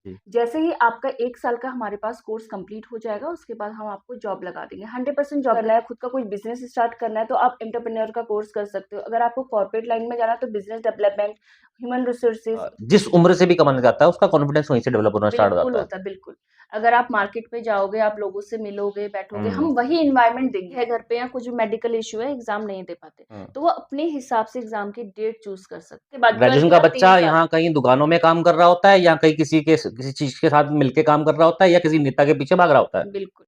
जी। जैसे ही आपका 1 साल का हमारे पास कोर्स कंप्लीट हो जाएगा, उसके बाद हम आपको जॉब लगा देंगे। 100% जॉब करना है, खुद का कोई बिज़नेस स्टार्ट करना है, तो आप एंटरप्रेन्योर का कोर्स कर सकते हो। अगर आपको कॉर्पोरेट लाइन में जाना है, तो बिज़नेस डेवलपमेंट, ह्यूमन रिसोर्सेज़ जिस उम्र से भी कमाना चाहता है उसका कॉन्फिडेंस वहीं से डेवलप होना स्टार्ट हो बिल्कुल जाता है। होता है, बिल्कुल। अगर आप मार्केट में जाओगे, आप लोगों से मिलोगे, बैठोगे, हुँ, हम वही एनवायरनमेंट देंगे। है घर पे या कुछ भी मेडिकल इश्यू है, एग्ज़ाम नहीं दे पाते, हुँ। तो वो अपने हिसाब से एग्ज़ाम की डेट चूज़ कर सकते हैं। बाद की ग्रेजुएशन का वाला 3 बच्चा साल यहाँ कहीं दुकानों में काम कर रहा होता है या कहीं किसी चीज़ के साथ मिलके काम कर रहा होता है या किसी नेता के पीछे भाग रहा होता है। बिल्कुल।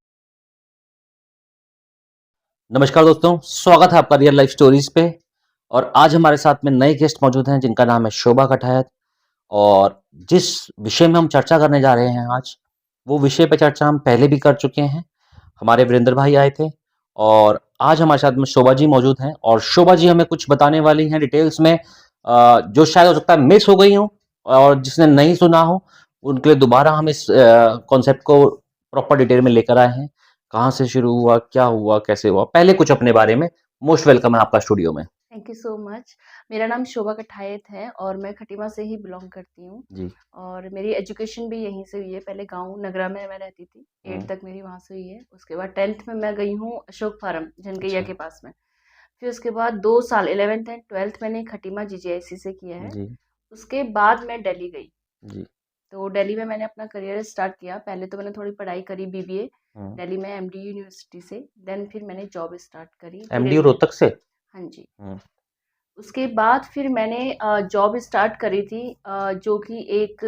नमस्कार दोस्तों, स्वागत है आपका रियल लाइफ स्टोरीज़ पे। और आज हमारे साथ में नए गेस्ट मौजूद हैं जिनका नाम है शोभा कठायत। और जिस विषय में हम चर्चा करने जा रहे हैं आज, वो विषय पे चर्चा हम पहले भी कर चुके हैं। हमारे वीरेंद्र भाई आए थे और आज हमारे साथ में शोभा जी मौजूद हैं और शोभा जी हमें कुछ बताने वाली हैं डिटेल्स में, जो शायद हो सकता है मिस हो गई हो और जिसने नहीं सुना हो उनके लिए दोबारा हम इस कॉन्सेप्ट को प्रॉपर डिटेल में लेकर आए हैं। कहाँ से शुरू हुआ, क्या हुआ, कैसे हुआ, पहले कुछ अपने बारे में। मोस्ट वेलकम है आपका स्टूडियो में। Thank you so much. मेरा नाम शोभा कठायत है और मैं खटीमा से ही बिलॉन्ग करती हूँ जी। और मेरी एजुकेशन भी यहीं से हुई है। पहले गाँव नगरा में मैं रहती थी, 8 हम्म। तक मेरी वहाँ से हुई है। उसके बाद 10th में मैं गई हूँ अशोक फार्म झनगैया अच्छा। के पास में। फिर उसके बाद 2 साल 11th एंड 12th मैंने खटीमा जीजीआईसी से किया है। जी। उसके बाद मैं दिल्ली गई। जी। तो दिल्ली में मैंने अपना करियर स्टार्ट किया। पहले तो मैंने थोड़ी पढ़ाई करी बीबीए हम्म। दिल्ली में एमडी यूनिवर्सिटी से। देन फिर मैंने जॉब स्टार्ट करी एमडी धीरे-धीरे। रोहतक से। हाँ जी। हम्म। उसके बाद फिर मैंने जॉब स्टार्ट करी थी, जो कि एक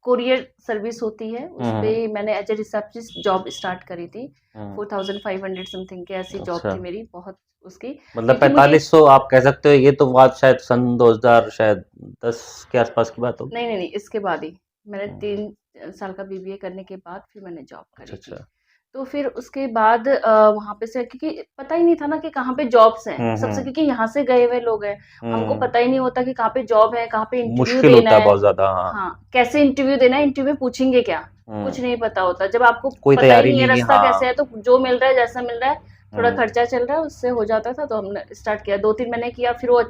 कोरियर सर्विस होती है, उस पे हम्म। मैंने as a receptionist job start करी थी। हम्म। 4500 समथिंग की ऐसी जॉब अच्छा। थी मेरी, बहुत उसकी, मतलब क्योंकि मुझे 4500 आप कह सकते हो, ये तो बात शायद सन 2000 शायद 10 के आसपास की बात होगी। नहीं नहीं नहीं, इसके बाद ही मैंने हम्म। 3 साल का बीबीए करने के बाद फिर मैंने जॉब अच्छा करी थी। अच्छा। तो फिर उसके बाद वहाँ पे से, क्योंकि पता ही नहीं था ना कि कहाँ पे जॉब्स हैं सबसे, हम्म। क्योंकि यहाँ से गए हुए लोग हैं, हमको हम्म। पता ही नहीं होता कि कहाँ पे जॉब है, कहाँ पे इंटरव्यू मुश्किल देना होता है है। बहुत ज्यादा, हाँ। हाँ, कैसे इंटरव्यू देना है, इंटरव्यू में पूछेंगे क्या, कुछ हम्म। नहीं पता होता। जब आपको कोई पता ही तैयारी नहीं है नहीं की, रास्ता कैसे है, हाँ। तो जो मिल रहा है जैसा मिल रहा है, थोड़ा हम्म। खर्चा चल रहा है उससे हो जाता था, तो हमने स्टार्ट किया। 2-3 महीने किया, फिर वो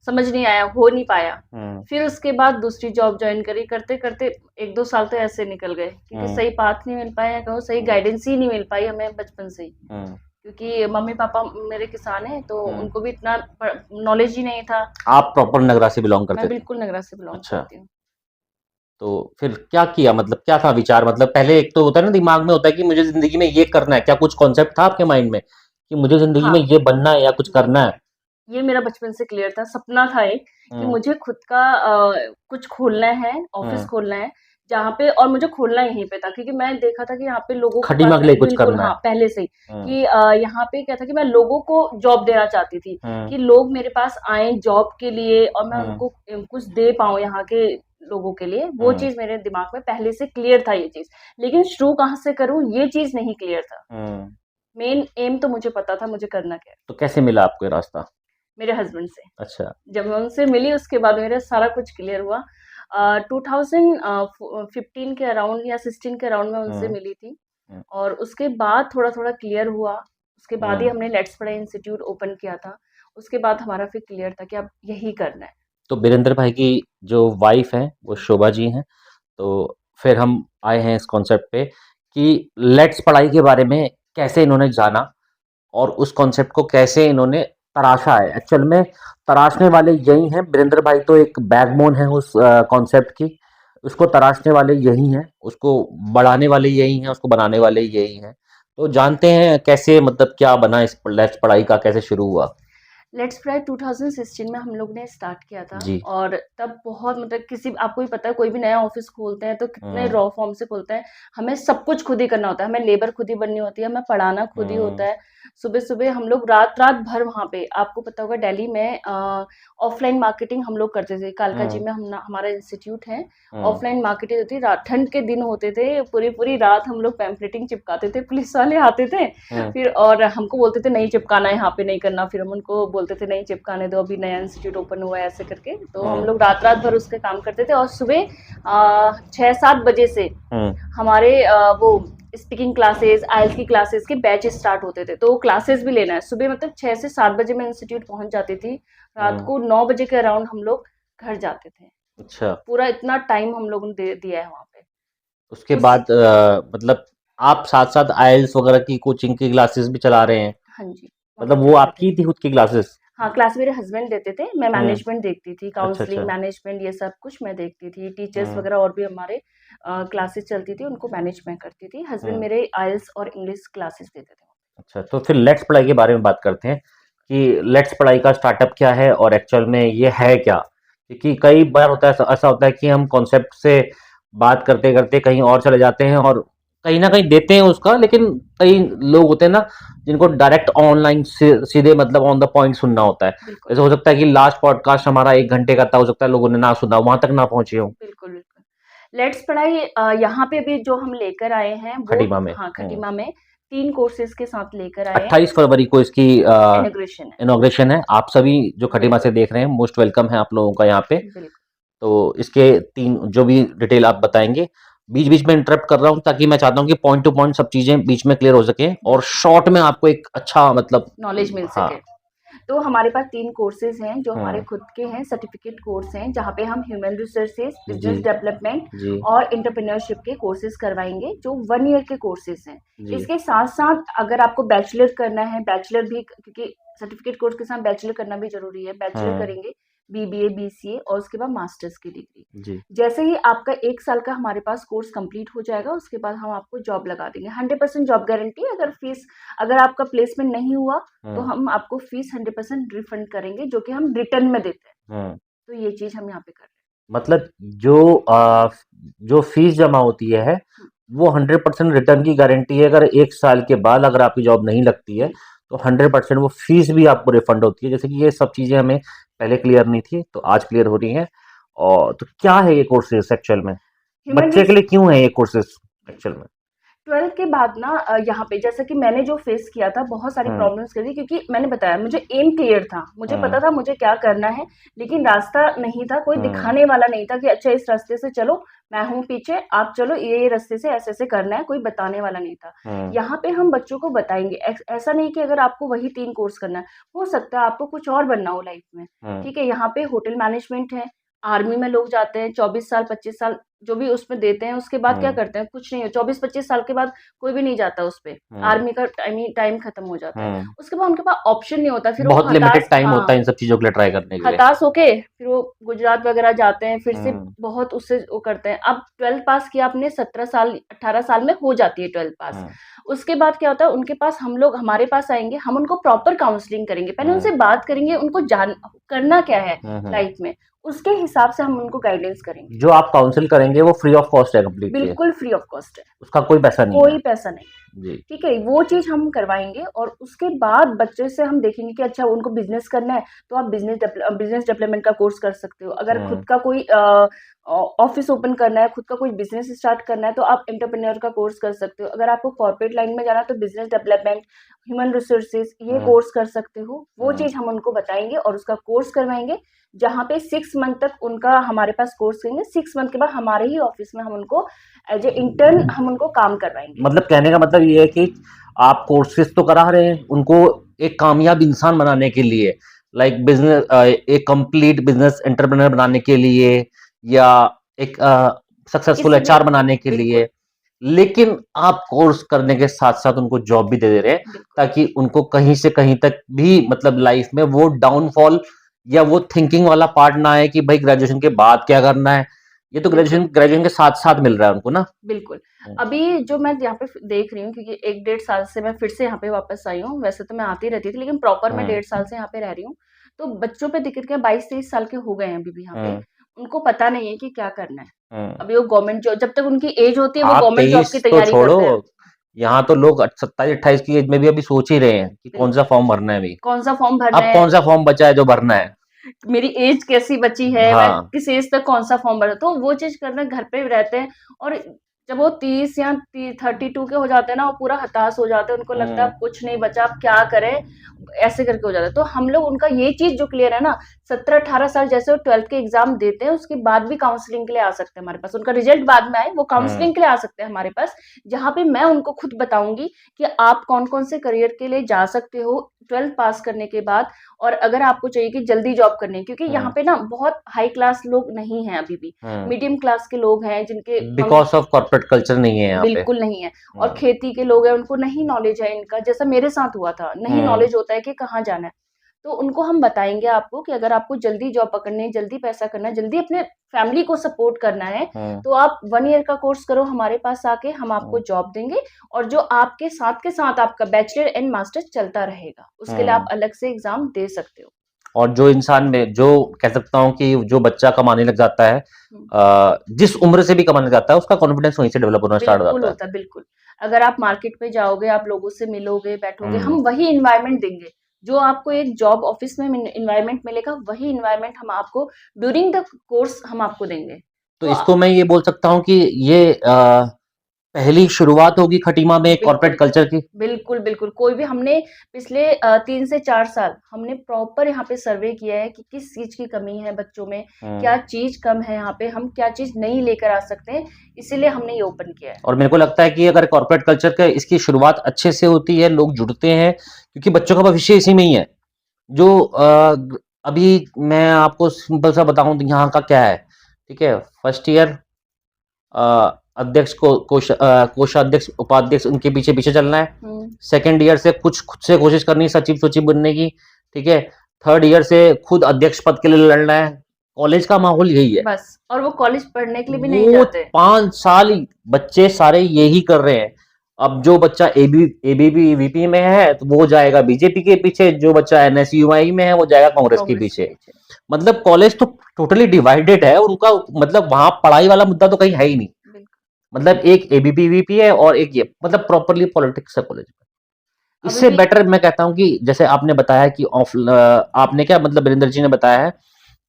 समझ नहीं आया, हो नहीं पाया। हम्म। फिर उसके बाद दूसरी जॉब ज्वाइन करी, करते करते 1-2 साल तो ऐसे निकल गए, क्योंकि हम्म। सही पाथ नहीं मिल पाया, या कहो सही हम्म। गाइडेंस ही नहीं मिल पाई हमें बचपन से ही। हम्म। क्योंकि मम्मी पापा मेरे किसान हैं, तो हम्म। उनको भी इतना नॉलेज ही नहीं था। आप प्रॉपर नगरा से बिलोंग मैं करते थे। बिल्कुल नगरा से बिलोंग अच्छा। करती हूँ। तो फिर क्या किया, मतलब क्या था विचार, मतलब पहले एक तो होता है ना दिमाग में होता है कि मुझे जिंदगी में ये करना है, क्या कुछ कॉन्सेप्ट था आपके माइंड में कि मुझे जिंदगी में हाँ, ये बनना है या कुछ करना बिल्कुल। है। ये मेरा बचपन से क्लियर था, सपना था एक, कि हम्म। मुझे खुद का कुछ खोलना है, ऑफिस हम्म। खोलना है, जहाँ पे, और मुझे खोलना यहीं पे था, क्योंकि मैं देखा था कि यहाँ पे लोगों के खटीमा पास के लिए कुछ बिल्कुल, करना हाँ, है। पहले से ही, हम्म। कि यहाँ पे क्या था कि मैं लोगों को जॉब देना चाहती थी, हम्म। कि लोग मेरे पास आए जॉब के लिए और मैं हम्म। उनको कुछ दे पाऊँ यहाँ के लोगों के लिए। वो हम्म। चीज़ मेरे दिमाग में पहले से क्लियर था ये चीज़, लेकिन शुरू कहाँ से करूँ ये चीज़ नहीं क्लियर था। हम्म। मेन एम तो मुझे पता था मुझे करना क्या है, तो कैसे मिला आपको ये रास्ता। मेरे हस्बैंड से। अच्छा। जब मैं उनसे मिली उसके बाद मेरा सारा कुछ क्लियर हुआ। 2015 के अराउंड या 16 के अराउंड मैं उनसे हम्म। मिली थी, हम्म। और उसके बाद थोड़ा-थोड़ा क्लियर हुआ। उसके बाद ही हम्म। हमने लेट्स पढ़ाई इंस्टीट्यूट ओपन किया था। उसके बाद हमारा फिर क्लियर था कि अब यही करना है। तो वीरेंद्र भाई की जो वाइफ है वो जी। शोभा जी हैं। तो फिर हम आए हैं इस कॉन्सेप्ट पे कि लेट्स पढ़ाई के बारे में कैसे इन्होंने जाना और उस कॉन्सेप्ट को कैसे इन्होंने तराशा है। एक्चुअल में तराशने वाले यही हैं, वीरेंद्र भाई तो एक बैकबोन है उस कॉन्सेप्ट की। उसको तराशने वाले यही हैं, उसको बढ़ाने वाले यही हैं, उसको बनाने वाले यही हैं। तो जानते हैं कैसे, मतलब क्या बना इस लेट्स पढ़ाई का, कैसे शुरू हुआ। लेट्स फ्राई 2016 में हम लोग ने स्टार्ट किया था, जी। और तब बहुत, मतलब किसी, आपको भी पता है कोई भी नया ऑफिस खोलते हैं तो कितने हम्म। रॉ फॉर्म से खोलते हैं। हमें सब कुछ खुद ही करना होता है, हमें लेबर खुद ही बननी होती है, हमें पढ़ाना खुद ही होता हम्म। है। सुबह सुबह हम लोग रात रात भर वहाँ पे, आपको पता होगा दिल्ली में ऑफलाइन मार्केटिंग हम लोग करते थे। कालका जी हम्म। में हमारा इंस्टीट्यूट है। हम्म। ऑफलाइन मार्केटिंग होती थी, ठंड के दिन होते थे, पूरी पूरी रात हम लोग पैम्पलेटिंग चिपकाते थे, पुलिस वाले आते थे। हम्म। फिर और हमको बोलते थे नहीं चिपकाना है, यहाँ पे नहीं करना, फिर हम उनको बोलते थे नहीं चिपकाने दो, अभी नया इंस्टीट्यूट ओपन हुआ है, ऐसे करके। तो हम हम्म। लोग रात रात भर उसके काम करते थे, और सुबह 6-7 बजे से हम्म। हमारे वो स्पीकिंग क्लासेस, आइल्स की क्लासेस के बैच स्टार्ट होते थे, तो वो क्लासेस भी लेना है। सुबह मतलब 6 से 7 बजे मैं इंस्टीट्यूट पहुंच जाती थी, रात हम्म। को 9 बजे के अराउंड हम लोग घर जाते थे। अच्छा। पूरा इतना टाइम हम लोगों ने दिया है वहाँ पे। उसके उस बाद मतलब आप साथ-साथ आईएलटीएस वगैरह की कोचिंग की क्लासेस भी चला रहे हैं। हाँ जी, मतलब वहाँ वो चला रहे आपकी थे। थी खुद की क्लासेस? हाँ, क्लास मेरे हस्बैंड देते थे, मैं हुँ। मैनेजमेंट देखती थी, अच्छा, काउंसलिंग, अच्छा। मैनेजमेंट ये सब कुछ मैं देखती थी। टीचर्स हुँ, वगैरह और भी हमारे क्लासेस चलती थी, उनको मैनेज मैं करती थी। हस्बैंड हुँ। मेरे आईएलटीएस और इंग्लिश क्लासेस देते थे। अच्छा, तो फिर लेट्स पढ़ाई के बारे में बात करते हैं कि लेट्स पढ़ाई का स्टार्टअप क्या है और एक्चुअल में ये है क्या? क्योंकि कई बार होता है, ऐसा होता है कि हम कॉन्सेप्ट से बात करते-करते कहीं और चले जाते हैं और कहीं न कहीं देते हैं उसका, लेकिन कई लोग होते हैं ना, जिनको डायरेक्ट ऑनलाइन सीधे मतलब ऑन द पॉइंट सुनना होता है। बिल्कुल, जैसे हो सकता है कि लास्ट पॉडकास्ट हमारा 1 घंटे का था, हो सकता है लोगों ने ना सुना, वहाँ तक ना पहुँचे हों, बिल्कुल, बिल्कुल। लेट्स पढ़ाई यहाँ पे भी जो हम लेकर आए हैं वो खटीमा में। हाँ, हुँ। खटीमा में 3 कोर्सेज़ के साथ लेकर आए हैं। 28 फरवरी को इसकी इनॉग्रेशन है। इनॉग्रेशन है। आप सभी जो खटीमा से बिल्कुल, देख रहे हैं, मोस्ट वेलकम है आप लोगों का यहाँ पे। बिल्कुल। तो इसके 3 जो भी डिटेल आप बताएँगे, बीच-बीच में इंटरप्ट कर रहा हूँ ताकि मैं चाहता हूँ कि पॉइंट टू पॉइंट सब चीज़ें बीच में क्लियर हो सकें और बिल्कुल, शॉर्ट में आपको एक अच्छा मतलब नॉलेज मिल हाँ। सके। तो हमारे पास 3 कोर्सेज़ हैं जो हमारे हुँ। खुद के हैं, सर्टिफ़िकेट कोर्स हैं, जहाँ पे हम ह्यूमन रिसोर्सेज़, जी, बिज़नेस डेवलपमेंट जी, और एंटरप्रेन्योरशिप के कोर्सेज़ करवाएँगे, जो 1 ईयर के कोर्सेज़ हैं। जी। इसके साथ-साथ अगर आपको बैचलर करना है, बैचलर भी क्योंकि सर्टिफ़िकेट कोर्स के साथ बैचलर करना भी ज़रूरी है, बैचलर हुँ, करेंगे, बीबीए, बीसीए और उसके बाद मास्टर्स की डिग्री। जी। जैसे ही आपका 1 साल का हमारे पास कोर्स कंप्लीट हो जाएगा, उसके बाद हम आपको जॉब लगा देंगे। 100% जॉब गारंटी अगर आपका प्लेसमेंट नहीं हुआ, तो हुँ, हम आपको फीस 100% रिफंड करेंगे, जो कि हम रिटर्न में देते हैं। हुँ। तो ये चीज़ हम यहाँ पे कर रहे मतलब जो जो फीस जमा होती है, हैं। वो 100% रिटर्न की गारंटी है। अगर 1 साल के बाद अगर आपकी जॉब नहीं लगती है, बिल्कुल। तो 100% वो फीस भी आपको रिफंड होती है। जैसे कि ये सब चीज़ें हमें पहले क्लियर नहीं थी, तो आज क्लियर हो रही हैं। और तो क्या है ये कोर्सेज़ एक्चुअल में? ह्यूमन बच्चे के रिस लिए क्यों है ये कोर्सेज़ एक्चुअल में? 12th के बाद ना यहाँ पे जैसा कि मैंने जो फेस किया था बहुत सारी हुँ, प्रॉब्लम्स करी क्योंकि मैंने बताया मुझे एम क्लियर था, मुझे हुँ, पता था मुझे क्या करना है, लेकिन रास्ता नहीं था, कोई हुँ, दिखाने वाला नहीं था कि अच्छा इस रास्ते से चलो, मैं हूँ पीछे, आप चलो ये रास्ते से ऐसे-ऐसे करना है, कोई बताने वाला नहीं था। हुँ, यहाँ पे हम बच्चों को बताएँगे, ऐसा नहीं कि अगर आपको वही 3 कोर्स करना है, हो सकता है आपको कुछ और बनना हो लाइफ में, हुँ, ठीक है? यहाँ पे होटल मैनेजमेंट है, आर्मी में लोग जाते हैं 24 साल, 25 साल जो भी उसमें देते हैं, उसके बाद क्या हुँ, करते हैं? कुछ नहीं है, 24-25 साल के बाद कोई भी नहीं जाता उस पे, हुँ, आर्मी का टाइम खत्म हो जाता है। हुँ। उसके बाद उनके पास ऑप्शन नहीं होता, फिर वो बहुत लिमिटेड हताश टाइम हाँ, होता है इन सब चीज़ों के लिए ट्राई करने के लिए। हताश होके फिर वो गुजरात वगैरह जाते हैं, फिर से हुँ, बहुत उससे वो करते हैं। अब 12th पास किया आपने 17 साल, 18 साल में हो जाती है 12th पास। हुँ, उसके बाद क्या होता है उनके पास हम लोग हमारे पास आएँगे, हम उनको प्रॉपर काउंसलिंग करेंगे। पहले हुँ, उनसे बात करेंगे, उनको जान करना क्या है हुँ, हुँ। लाइफ में, उसके हिसाब से हम उनको गाइडेंस करेंगे। जो आप काउंसल करेंगे वो फ्री ऑफ कॉस्ट है कंप्लीटली। बिल्कुल फ्री ऑफ कॉस्ट है, उसका कोई पैसा नहीं है। कोई पैसा नहीं। जी। ठीक है, वो चीज़ हम करवाएँगे और उसके बाद बच्चे से हम देखेंगे कि अच्छा उनको बिज़नेस करना है, तो आप बिज़नेस डेवलपमेंट का कोर्स कर सकते हो। अगर खुद हुँ, का कोई ऑफ़िस ओपन करना है, खुद का कोई बिज़नेस स्टार्ट करना है, तो आप एंटरप्रेन्योर का कोर्स कर सकते हो। अगर आपको कॉर्पोरेट लाइन में जाना है, तो बिज़नेस डेवलपमेंट, ह्यूमन रिसोर्सेज़ ये हुँ, कोर्स कर सकते हो। वो हुँ, चीज़ हम उनको बताएँगे और उसका कोर्स करवाएँगे, जहाँ पे 6 मंथ तक उनका हमारे पास कोर्स करेंगे। 6 मंथ के बाद हमारे ही ऑफ़िस में हम उनको एज़ ए इंटर्न हम उनको काम करवाएँगे। मतलब कहने का मतलब ये है कि आप कोर्सेज़ तो करा रहे हैं, उनको एक कामयाब इंसान बनाने के लिए, लाइक एक कंप्लीट बिज़नेस एंटरप्रेन्योर बनाने के लिए या एक सक्सेसफुल किसी भी एचआर बनाने के बिल्कुल, लिए। लेकिन आप कोर्स करने के साथ-साथ उनको जॉब भी दे दे रहे हैं, बिल्कुल। ताकि उनको कहीं से कहीं तक भी मतलब लाइफ़ में वो डाउनफॉल या वो थिंकिंग वाला पार्ट ना आए कि भाई ग्रेजुएशन के बाद क्या करना है। ये तो बिल्कुल, ग्रेजुएशन के साथ-साथ मिल रहा है उनको ना। बिल्कुल। हुँ, अभी जो मैं यहाँ पे देख रही हूँ क्योंकि 1 डेढ़ साल से मैं फिर से यहाँ पे वापस आई हूँ, वैसे तो मैं आती रहती थी लेकिन प्रॉपर मैं हुँ, 1.5 साल से यहाँ पे रह रही हूँ। तो बच्चों पे दिक्कत क्या है 22-23 साल के हो गए हैं अभी भी यहाँ पे, हुँ, उनको पता नहीं है कि क्या करना है। हुँ। अभी वो गवर्नमेंट जॉब जब तक उनकी एज होती है वो आप गवर्नमेंट जॉब 23 की तो तैयारी छोड़ो, करते हैं। यहाँ तो लोग 27-28 की एज में भी अभी सोच ही रहे हैं कि कौन-सा बिल्कुल, फॉर्म भरना है अभी। कौन-सा फॉर्म भरना अब है, कौन-सा फॉर्म बचा है जो भरना है? मेरी एज कैसी बची है, मैं हाँ। किस एज तक कौन-सा फॉर्म भरा, तो वो चीज़ करना घर पे रहते हैं और जब वो 30 या 32 के हो जाते हैं ना, वो पूरा हताश हो जाते हैं, उनको लगता है हुँ, अब कुछ नहीं बचा, अब क्या करें? ऐसे करके हो जाता है। तो हम लोग उनका ये चीज़ जो क्लियर है ना, 17-18 साल जैसे वो 12th के एग्जाम देते हैं, उसके बाद भी काउंसलिंग के लिए आ सकते हैं हमारे पास। उनका रिजल्ट बाद में आए, वो काउंसलिंग के लिए आ सकते हैं हमारे पास, जहाँ पे मैं उनको खुद बताऊंगी कि आप कौन कौन से करियर के लिए जा सकते हो 12th पास करने के बाद। और अगर आपको चाहिए कि जल्दी जॉब करनी है, क्योंकि यहाँ पे ना बहुत हाई क्लास लोग नहीं हैं अभी भी, मीडियम क्लास के लोग हैं जिनके बिकॉज ऑफ कॉर्पोरेट कल्चर नहीं है यहाँ पे। बिल्कुल नहीं है। और खेती के लोग हैं, उनको नहीं नॉलेज है इनका, जैसा मेरे साथ हुआ था, नहीं नॉलेज होता है कि कहाँ जाना है। तो उनको हम बताएंगे आपको कि अगर आपको जल्दी जॉब पकड़नी है, जल्दी पैसा करना है, जल्दी अपने फैमिली को सपोर्ट करना है, तो आप 1 ईयर का कोर्स करो हमारे पास आके, हम आपको जॉब देंगे। और जो आपके साथ के साथ आपका बैचलर एंड मास्टर चलता रहेगा, उसके लिए आप अलग से एग्जाम दे सकते हो। और जो इंसान में जो कह सकता हूँ कि जो बच्चा कमाने लग जाता है, जिस उम्र से भी कमाने लग जाता है, उसका कॉन्फिडेंस वहीं से डेवलप होना स्टार्ट हो बिल्कुल जाता है। होता है, बिल्कुल। अगर आप मार्केट में जाओगे, आप लोगों से मिलोगे, बैठोगे, हम वही एनवायरनमेंट देंगे जो आपको एक जॉब ऑफिस में एनवायरनमेंट मिलेगा, वही एनवायरनमेंट हम आपको ड्यूरिंग द कोर्स हम आपको देंगे। तो इसको मैं ये बोल सकता हूँ कि ये पहली शुरुआत होगी खटीमा में कॉर्पोरेट बिल्कुल कल्चर की। बिल्कुल बिल्कुल, कोई भी हमने पिछले 3 से 4 साल हमने प्रॉपर यहाँ पे सर्वे किया है कि किस चीज की कमी है बच्चों में, क्या चीज कम है, यहाँ पे हम क्या चीज नई लेकर आ सकते हैं, इसीलिए हमने ये ओपन किया है। और मेरे को लगता है कि अगर कॉर्पोरेट कल्चर का इसकी शुरुआत अच्छे से होती है, लोग जुड़ते हैं, क्योंकि बच्चों का भविष्य इसी में ही है। जो अभी मैं आपको सिंपल सा बताऊं तो यहाँ का क्या है, ठीक है। फर्स्ट ईयर अध्यक्ष को कोषाध्यक्ष उपाध्यक्ष उनके पीछे पीछे चलना है। सेकंड ईयर से कुछ खुद से कोशिश करनी है सचिव सचिव बनने की, ठीक है। थर्ड ईयर से खुद अध्यक्ष पद के लिए लड़ना है। कॉलेज का माहौल यही है बस, और वो कॉलेज पढ़ने के लिए भी नहीं वो जाते। 5 साल ही बच्चे सारे यही कर रहे हैं। अब जो बच्चा एबीपी वीपी में है तो वो जाएगा बीजेपी के पीछे, जो बच्चा एनएसयूआई में है वो जाएगा कांग्रेस के पीछे। मतलब कॉलेज तो टोटली डिवाइडेड है, और उनका मतलब वहां पढ़ाई वाला मुद्दा तो कहीं है ही नहीं। मतलब एक एबीपी वीपी है और एक ये, मतलब प्रॉपरली पॉलिटिक्स है कॉलेज में। इससे बेटर मैं कहता हूं कि जैसे आपने बताया कि आपने क्या मतलब वीरेंद्र जी ने बताया है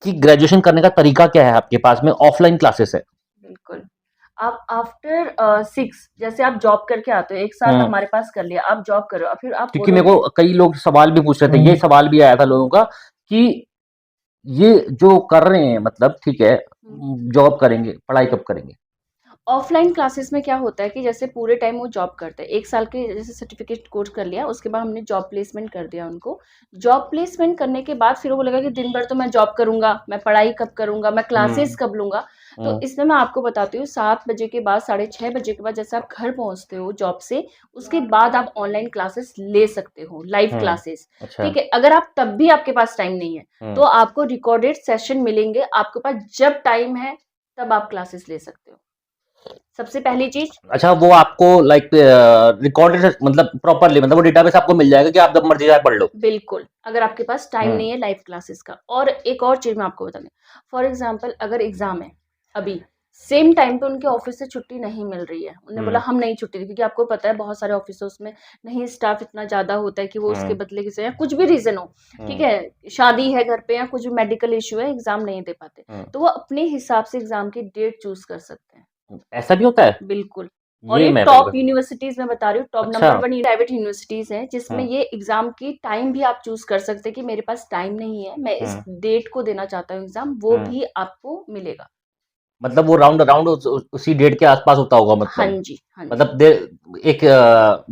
कि ग्रेजुएशन करने का तरीका क्या है आपके पास में, ऑफलाइन क्लासेस है। बिल्कुल, आप आफ्टर 6 जैसे आप जॉब करके आते हो, 1 साल हमारे पास कर लिया, आप जॉब करो, और फिर आप क्योंकि मेरे को कई लोग सवाल भी पूछ रहे थे, ये सवाल भी आया था लोगों का कि ये जो कर रहे हैं मतलब ठीक है, जॉब करेंगे, पढ़ाई कब करेंगे। ऑफलाइन क्लासेस में क्या होता है कि जैसे पूरे टाइम वो जॉब करते हैं, 1 साल के जैसे सर्टिफिकेट कोर्स कर लिया, उसके बाद हमने जॉब प्लेसमेंट कर दिया उनको। जॉब प्लेसमेंट करने के बाद फिर वो बोलेगा कि दिन भर तो मैं जॉब करूंगा, मैं पढ़ाई कब करूंगा, मैं क्लासेस कब लूंगा। तो इसमें मैं आपको बताती हूँ, 7 बजे के बाद 6:30 बजे के बाद जैसे आप घर पहुंचते हो जॉब से, उसके बाद आप ऑनलाइन क्लासेस ले सकते हो, लाइव क्लासेस। ठीक है, अगर आप तब भी आपके पास टाइम नहीं है तो आपको रिकॉर्डेड सेशन मिलेंगे, आपके पास जब टाइम है तब आप क्लासेस ले सकते हो। सबसे पहली चीज, अच्छा, वो आपको लाइक रिकॉर्डेड मतलब प्रॉपरली, मतलब वो डेटाबेस आपको मिल जाएगा कि आप जब मर्जी जाए पढ़ लो। बिल्कुल, अगर आपके पास टाइम नहीं है लाइव क्लासेस का। और एक और चीज मैं आपको बता दूं, फॉर एग्जांपल अगर एग्जाम है अभी, सेम टाइम पे उनके ऑफिस से छुट्टी नहीं मिल रही है, उन्होंने बोला हम नहीं छुट्टी दी, क्योंकि आपको पता है बहुत सारे ऑफिसों में नहीं स्टाफ इतना ज्यादा होता है कि वो उसके बदले किसी या कुछ भी रीजन हो, ठीक है, शादी है घर पे या कुछ भी मेडिकल इश्यू है, एग्जाम नहीं दे पाते, तो वो अपने हिसाब से एग्जाम की डेट चूज कर सकते हैं। ऐसा भी होता है? बिल्कुल। और ये मैं टॉप यूनिवर्सिटीज में बता रही हूँ, टॉप अच्छा। नंबर 1 प्राइवेट यूनिवर्सिटीज हैं जिसमें ये एग्जाम की टाइम भी आप चूज कर सकते हैं कि मेरे पास टाइम नहीं है, मैं इस डेट को देना चाहता हूँ एग्जाम, वो भी आपको मिलेगा। मतलब वो राउंड राउंड उसी डेट के आसपास होता होगा, हाँ मतलब जी, हाँ जी। मतलब एक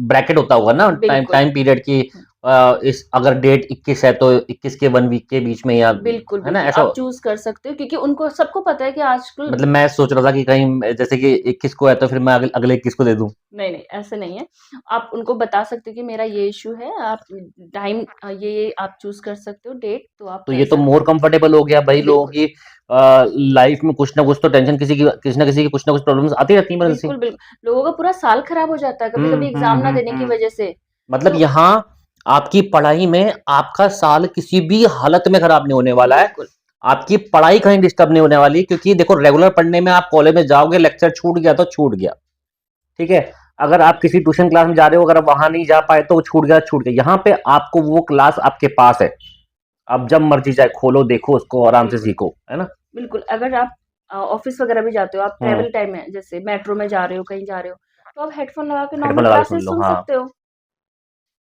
ब्रैकेट होता होगा ना, टाइम टाइम पीरियड की। इस अगर डेट 21 है तो 21 के 1 वीक के बीच में, या बिल्कुल है ना, बिल्कुल ऐसा आप चूज कर सकते हो, क्योंकि उनको सबको पता है कि आजकल मतलब मैं सोच रहा था कि कहीं जैसे कि 21 को है तो फिर मैं अगले 21 को दे दूं। नहीं नहीं, ऐसे नहीं है। आप उनको बता सकते हो कि मेरा ये इशू है, आप टाइम ये आप चूज कर सकते हो डेट, तो आप तो कर ये तो सकते मोर कंफर्टेबल हो गया भाई। लोगों बिल्कुल की लाइफ में कुछ ना कुछ तो टेंशन, किसी ना किसी की कुछ ना कुछ प्रॉब्लम्स आती रहती है, इमरजेंसी। बिल्कुल बिल्कुल, लोगों का पूरा साल खराब हो जाता है कभी कभी एग्जाम ना देने की वजह से। मतलब तो यहाँ आपकी पढ़ाई में आपका साल किसी भी हालत में खराब नहीं होने वाला है। बिल्कुल आपकी पढ़ाई कहीं डिस्टर्ब नहीं होने वाली, क्योंकि देखो रेगुलर पढ़ने में आप कॉलेज में जाओगे, लेक्चर छूट गया तो छूट गया, ठीक है। अगर आप किसी ट्यूशन क्लास में जा रहे हो, अगर आप वहां नहीं जा पाए तो वो छूट गया छूट गया। यहाँ पे आपको वो क्लास आपके पास है, आप जब मर्जी जाए खोलो, देखो उसको, आराम से बिल्कुल सीखो, है ना। बिल्कुल, अगर आप ऑफिस वगैरह भी जाते हो, आप ट्रेवल टाइम में जैसे मेट्रो में जा रहे हो, कहीं जा रहे हो, तो आप हेडफोन लगा के हेडफोन नॉर्मल लगा के सुन क्लासेस लो, सुन हाँ। सकते हो।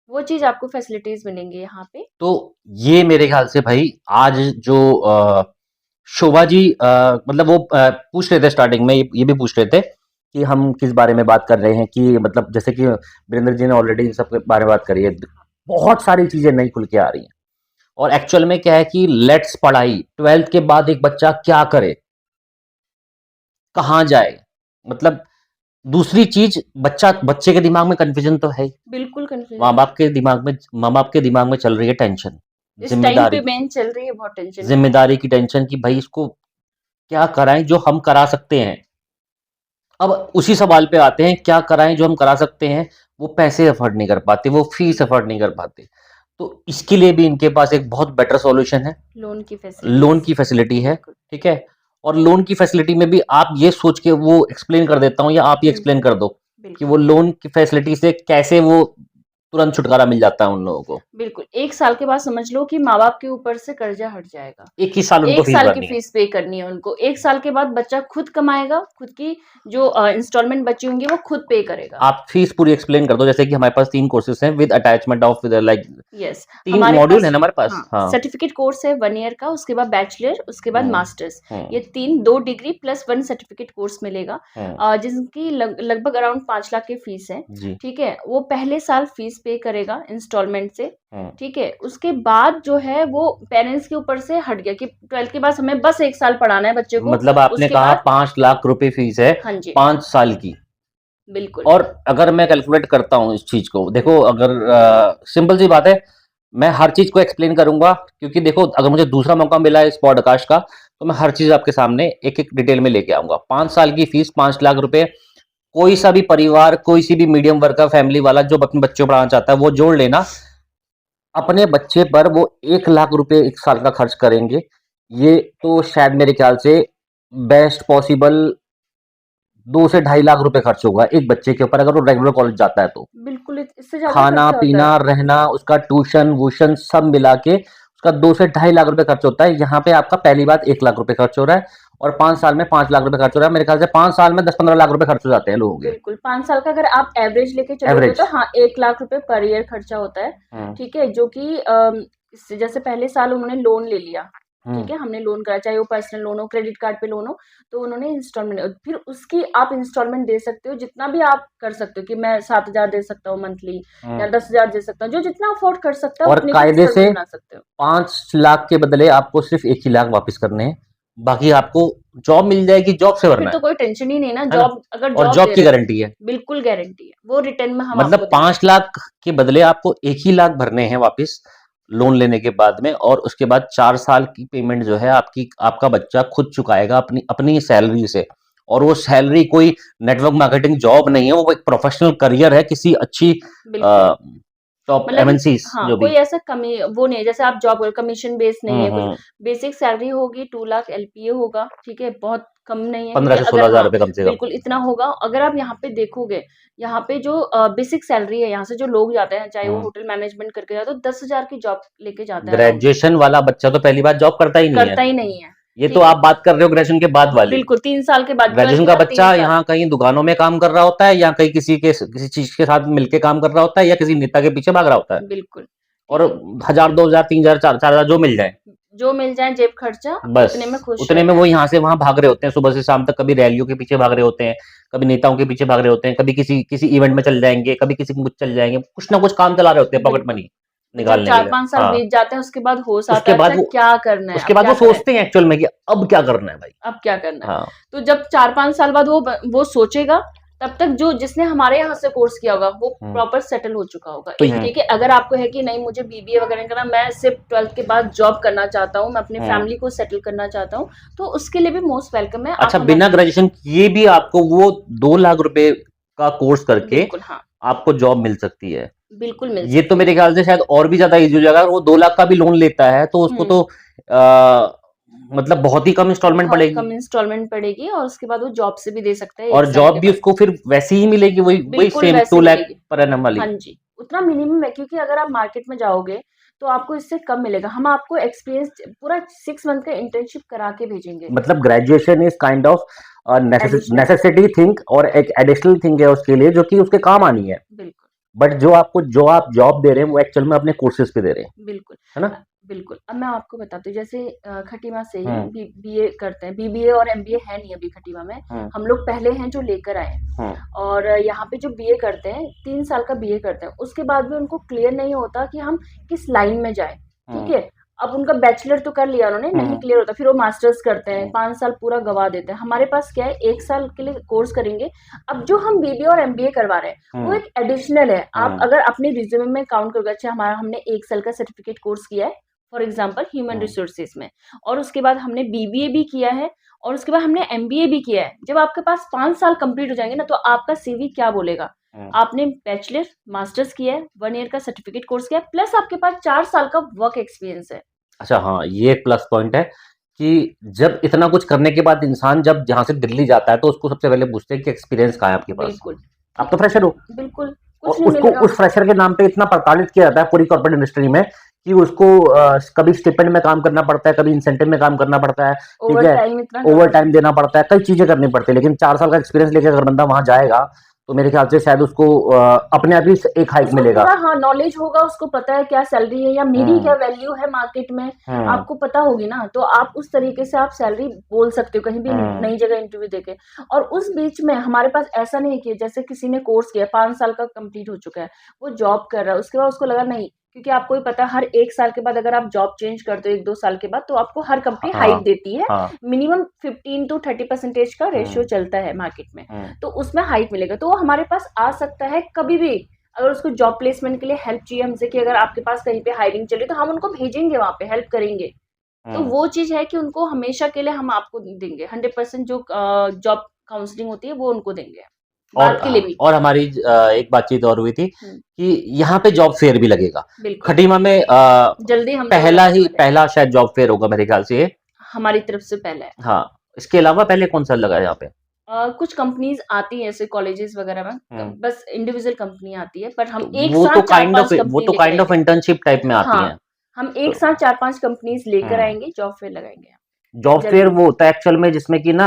वो चीज़ आपको फैसिलिटीज़ मिलेंगी यहाँ पे। तो ये मेरे ख्याल से भाई आज जो शोभा जी मतलब वो पूछ रहे थे स्टार्टिंग में, ये भी पूछ रहे थे कि हम किस बारे में बात कर रहे हैं, कि मतलब जैसे कि वीरेंद्र जी ने ऑलरेडी इन सब के बारे में बात करी है। बहुत सारी चीजें नई खुल के आ रही हैं, और एक्चुअल में क्या है कि लेट्स पढ़ाई 12th के बाद एक बच्चा क्या करे, कहाँ जाए, मतलब दूसरी चीज, बच्चे के दिमाग में कंफ्यूजन तो है ही। बिल्कुल कन्फ्यूजन माँ है। बाप के दिमाग में चल रही है टेंशन, इस टाइम पे जिम्मेदारी मेन चल रही है बहुत टेंशन की। जिम्मेदारी की टेंशन कि भाई इसको क्या कराएं जो हम करा सकते हैं। अब उसी सवाल पे आते हैं, क्या कराएं जो हम करा सकते हैं। वो पैसे अफोर्ड नहीं कर पाते, वो फीस अफोर्ड नहीं कर पाते, तो इसके लिए भी इनके पास एक बहुत बेटर सॉल्यूशन है, लोन की लोन फैसिलिटीज। की फैसिलिटी है। बिल्कुल। ठीक है, और लोन की फैसिलिटी में भी आप ये सोच के वो एक्सप्लेन कर देता हूँ, या आप ये एक्सप्लेन कर दो कि बिल्कुल वो लोन की फैसिलिटी से कैसे वो तुरंत छुटकारा मिल जाता है उन लोगों को। बिल्कुल 1 साल के बाद समझ लो कि माँ-बाप के ऊपर से कर्जा हट जाएगा। एक ही साल उनको 1 फीस साल की भरनी है। फीस पे करनी है उनको। 1 साल के बाद बच्चा खुद कमाएगा, खुद की जो इंस्टॉलमेंट बची होंगी वो खुद पे करेगा। आप फीस पूरी एक्सप्लेन कर दो, जैसे कि हमारे पास 3 कोर्सेज हैं with attachment of like yes, 3 हमारे मॉड्यूल पास है ना हमारे पास। हाँ, हाँ। सर्टिफिकेट कोर्स है 1 ईयर का, उसके बाद बैचलर, उसके बाद हम्म, मास्टर्स। हम्म, ये 3 2 डिग्री प्लस 1 सर्टिफिकेट कोर्स मिलेगा, हम्म, जिसकी लगभग अराउंड 5 लाख की फीस है। जी। ठीक है? वो पहले साल फीस पे करेगा इंस्टॉलमेंट से। हम्म, ठीक है? उसके बाद जो है वो पेरेंट्स के ऊपर से हट गया कि 12th के बाद हमें बस 1 साल पढ़ाना है बच्चे को, मतलब आपने उसके कहा बाद 5 लाख रुपए फीस है हाँ जी, 5 साल की। बिल्कुल। और अगर मैं कैलकुलेट करता हूँ इस चीज को, देखो अगर सिंपल सी बात है, मैं हर चीज को एक्सप्लेन करूंगा, क्योंकि देखो अगर मुझे दूसरा मौका मिला है इस पॉडकास्ट का, तो मैं हर चीज आपके सामने एक एक डिटेल में लेके आऊंगा। 5 साल की फीस 5 लाख रुपए, कोई सा भी परिवार, कोई सी भी मीडियम वर्ग का फैमिली वाला जो अपने बच्चों को पढ़ाना चाहता है वो जोड़ लेना, अपने बच्चे पर वो 1 लाख रुपए 1 साल का खर्च करेंगे। ये तो शायद मेरे ख्याल से बेस्ट पॉसिबल 2 से 2.5 लाख रुपए खर्च होगा एक बच्चे के ऊपर, अगर वो रेगुलर कॉलेज जाता है तो। बिल्कुल इससे ज़्यादा खाना खर्चा होता पीना है। रहना, उसका ट्यूशन वूशन सब मिला के उसका 2 से 2.5 लाख रुपए खर्च होता है। यहाँ पे आपका पहली बात 1 लाख रुपए खर्च हो रहा है, और 5 साल में 5 लाख रुपए खर्च हो रहा है। मेरे ख्याल से 5 साल में 10-15 लाख रुपए खर्च हो जाते हैं लोगों के बिल्कुल, 5 साल का अगर आप एवरेज लेके चलोगे एवरेज। तो हाँ, 1 लाख रुपए पर ईयर खर्चा होता है। हम्म, ठीक है? जो कि जैसे पहले साल उन्होंने लोन ले लिया, ठीक हम्म, है? हमने लोन करा, चाहे वो पर्सनल लोन हो, क्रेडिट कार्ड पे लोन हो, तो उन्होंने इंस्टॉलमेंट फिर उसकी आप इंस्टॉलमेंट दे सकते हो, जितना भी आप कर सकते हो कि मैं 7,000 दे सकता हूँ मंथली या हम्म। 10,000 दे सकता हूँ, जो जितना अफोर्ड कर सकता है, और उतने की कायदे से इंस्टॉलमेंट बना सकते हो। 5 लाख के बदले आपको सिर्फ 1 ही लाख वापस करने हैं, बाकी आपको जॉब मिल जाएगी, जॉब से फिर भरना तो कोई टेंशन ही नहीं ना, है ना। जॉब अगर और जॉब जॉब दे की रहे हैं, गारंटी है, बिल्कुल गारंटी है, वो रिटर्न में हम मतलब आपको देंगे। 5 लाख के बदले आपको 1 ही लाख भरने हैं वापस लोन लेने के बाद में, और उसके बाद 4 साल की पेमेंट जो है आपकी, आपका बच्चा खुद चुकाएगा अपनी अपनी सैलरी से। और वो सैलरी कोई नेटवर्क मार्केटिंग जॉब नहीं है, वो एक प्रोफेशनल करियर है किसी अच्छी बिल्कुल। टॉप मतलब एमएनसीज हाँ, जो भी। कोई ऐसा कमी वो नहीं है, जैसे आप जॉब कमीशन बेस नहीं है कुछ, हम्म। बेसिक सैलरी होगी 2 लाख एलपीए होगा, ठीक है? बहुत कम नहीं है, क्योंकि 15 से 16 हजार अगर हाँ, रुपए कम से कम। बिल्कुल इतना होगा। अगर आप यहाँ पे देखोगे, यहाँ पे जो बेसिक सैलरी है, यहाँ से जो लोग जाते हैं, चाहे वो हम्म। होटल मैनेजमेंट करके जाए, तो 10,000 की जॉब लेके जाता है अराउंड, ग्रेजुएशन वाला बच्चा तो पहली बात जॉब करता ही नहीं है। करता ही नहीं है, ये तो ठीक है? आप बात कर रहे हो ग्रेजुएशन के बाद वाली। बिल्कुल 3 साल के बाद, 12th ग्रेजुएशन के का बाद 3 बच्चा साल। यहाँ कहीं दुकानों में काम कर रहा होता है, या कहीं किसी चीज के साथ मिलके काम कर रहा होता है, या किसी नेता के पीछे भाग रहा होता है। बिल्कुल, और ठीक है? 1,000 2,000 3,000 4,000 जो मिल जाए, जो मिल जाए जेब खर्चा, बस उतने में खुश उतने में रहते वो हैं। यहाँ से वहां भाग रहे होते हैं सुबह से शाम तक। कभी रैलियों के पीछे भाग रहे होते हैं, कभी नेताओं के पीछे भाग रहे होते हैं, कभी किसी किसी इवेंट में चल जाएंगे, कभी किसी कुछ चल जाएंगे, कुछ ना कुछ काम चला रहे होते हैं पॉकेट बिल्कुल। मनी फिर जब निकालने के लिए। 4-5 साल हाँ, बीत जाते हैं, उसके बाद होश आता उसके है, बाद अच्छा वो क्या करना है, उसके अब बाद क्या वो करें? सोचते हैं एक्चुअल में कि अब क्या करना है भाई। अब क्या करना है? हाँ। तो जब 4-5 साल बाद वो सोचेगा, तब तक जो जिसने हमारे यहाँ से कोर्स किया होगा, वो हम्म। प्रॉपर सेटल हो चुका होगा। तो एक ठीक है, अगर आपको है कि नहीं मुझे बीबीए वगैरह नहीं करना, मैं सिर्फ 12th के बाद जॉब करना चाहता हूँ, मैं अपनी फैमिली को सेटल करना चाहता हूँ, तो उसके लिए भी मोस्ट वेलकम है। आप अच्छा, हमारे बिना ग्रेजुएशन किए भी आपको वो 2 लाख रुपए का कोर्स करके बिल्कुल हाँ, आपको जॉब मिल सकती है। बिल्कुल मिल ये तो सकती मेरे है। ख्याल से शायद और भी ज्यादा इजी हो जाएगा। अगर वो 2 लाख का भी लोन लेता है तो उसको हुँ, तो आ, मतलब बहुत ही कम इंस्टॉलमेंट बहुत पड़ेगी, कम इंस्टॉलमेंट पड़ेगी और उसके बाद वो जॉब से भी दे सकता है 1 और साल जॉब के भी बाद। उसको फिर वैसी ही मिलेगी, वही वही बिल्कुल सेम वैसे 2 लाख मिलेगी। पर एनम वाली। हाँ जी, उतना मिनिमम है, क्योंकि अगर आप मार्केट में जाओगे, तो आपको इससे कम मिलेगा। हम आपको एक्सपीरियंस पूरा 6 मंथ का इंटर्नशिप करा के भेजेंगे। मतलब graduation is kind of additional necessity thing, और एक एडिशनल थिंग है उसके लिए जो कि उसके काम आनी है। बिल्कुल, बट जो आप जॉब दे रहे हैं वो एक्चुअल में अपने कोर्सेज पे दे रहे हैं, बिल्कुल। है ना? बिल्कुल। अब मैं आपको बताती हूँ, जैसे खटीमा से ही हम्म बीए करते हैं, बीबीए और एमबीए है नहीं अभी खटीमा में। हम्म हम लोग पहले हैं जो लेकर आए हैं। हम्म और यहाँ पे जो बीए करते हैं, 3 साल का बीए करते हैं, उसके बाद भी उनको क्लियर नहीं होता कि हम किस लाइन में जाए। ठीक हम्म है। अब उनका बैचलर तो कर लिया उन्होंने, नहीं हम्म क्लियर होता, फिर वो मास्टर्स करते हैं, 5 साल पूरा गवा देते हैं। हमारे पास क्या है, 1 साल के लिए कोर्स करेंगे। अब जो हम बीबीए और एमबीए करवा रहे हैं वो हम्म एक एडिशनल है। आप हम्म अगर अपने रिज्यूमे में काउंट करोगे, अच्छा हमारा हमने 1 साल का सर्टिफिकेट कोर्स किया है for example human hmm resources में, और उसके बाद हमने बीबीए भी किया है, और उसके बाद हमने एमबीए भी किया है। जब आपके पास 5 साल कंप्लीट हो जाएंगे ना, तो आपका सीवी क्या बोलेगा? हम्म। आपने बैचलर मास्टर्स किया है, 1 ईयर का सर्टिफिकेट कोर्स किया है, प्लस आपके पास 4 साल का वर्क एक्सपीरियंस है। अच्छा, हाँ, ये एक प्लस पॉइंट है कि जब इतना कुछ करने के बाद इंसान जब जहाँ से दिल्ली जाता है तो उसको सबसे पहले पूछते हैं कि एक्सपीरियंस कहाँ है आपके पास। बिल्कुल। आप ठीक तो है। फ्रेशर हो, बिल्कुल। और कुछ नहीं उसको मिलेगा। उस फ्रेशर के नाम पे इतना प्रताड़ित किया जाता है पूरी कॉर्पोरेट इंडस्ट्री में कि उसको कभी स्टिपेंड में काम करना पड़ता है, कभी इंसेंटिव में काम करना पड़ता है, ठीक ओवर है, टाइम इतना ओवर करना टाइम देना पड़ता है, कई चीजें करनी पड़ती है। लेकिन 4 साल का एक्सपीरियंस लेके अगर बंदा वहां जाएगा तो मेरे ख्याल से शायद उसको अपने आप ही एक हाइक उसको मिलेगा। पूरा, हाँ, नॉलेज होगा, उसको पता है क्या सैलरी है या मेरी क्या हम्म वैल्यू है मार्केट में। हम्म आपको पता होगी ना, तो आप उस तरीके से आप सैलरी बोल सकते हो कहीं भी हम्म नई जगह इंटरव्यू देके। और उस बीच में हमारे पास ऐसा नहीं कि जैसे किसी ने कोर्स किया 5 साल का कंप्लीट हो चुका है, वो जॉब कर रहा है, उसके बाद उसको लगा नहीं, क्योंकि आपको ही पता है हर 1 साल के बाद अगर आप जॉब चेंज करते हो 1-2 साल के बाद, तो आपको हर कंपनी हाँ हाइक देती है। हाँ मिनिमम 15 to 30% का रेशियो हम्म चलता है मार्केट में। हम्म तो उसमें हाइक मिलेगा, तो वो हमारे पास आ सकता है कभी भी। अगर उसको जॉब प्लेसमेंट के लिए हेल्प चाहिए हमसे कि अगर आपके पास कहीं पे हायरिंग चल रही है, तो हम उनको भेजेंगे, वहां पे हेल्प करेंगे। तो हम्म। वो चीज है कि उनको हमेशा के लिए हम आपको देंगे 100%, जो जॉब काउंसलिंग होती है वो उनको देंगे, और बाद के लिए भी। और हमारी एक बातचीत और हुई थी हम्म, कि यहाँ पे जॉब फेयर भी लगेगा बिल्कुल। खटीमा में। जल्दी हम लोग लगाने वाले हैं। पहला शायद जॉब फेयर होगा मेरे ख्याल से ये। हमारी तरफ से पहले है। हाँ, इसके अलावा पहले कौन सा लगा है यहाँ पे? कुछ कंपनीज आती हैं ऐसे कॉलेजेस वगैरह में, हम्म। बस इंडिविजुअल कंपनी आती है, पर तो हम एक साथ चार पांच वो कंपनी तो लेकर काइंड ऑफ आएंगे। इंटर्नशिप टाइप में आती हैं। हाँ, हम तो एक साथ 4-5 कंपनीज लेकर हम्म आएंगे, जॉब फेयर लगाएंगे जॉब फेयर जल्दी। वो होता है एक्चुअल में जिसमें कि ना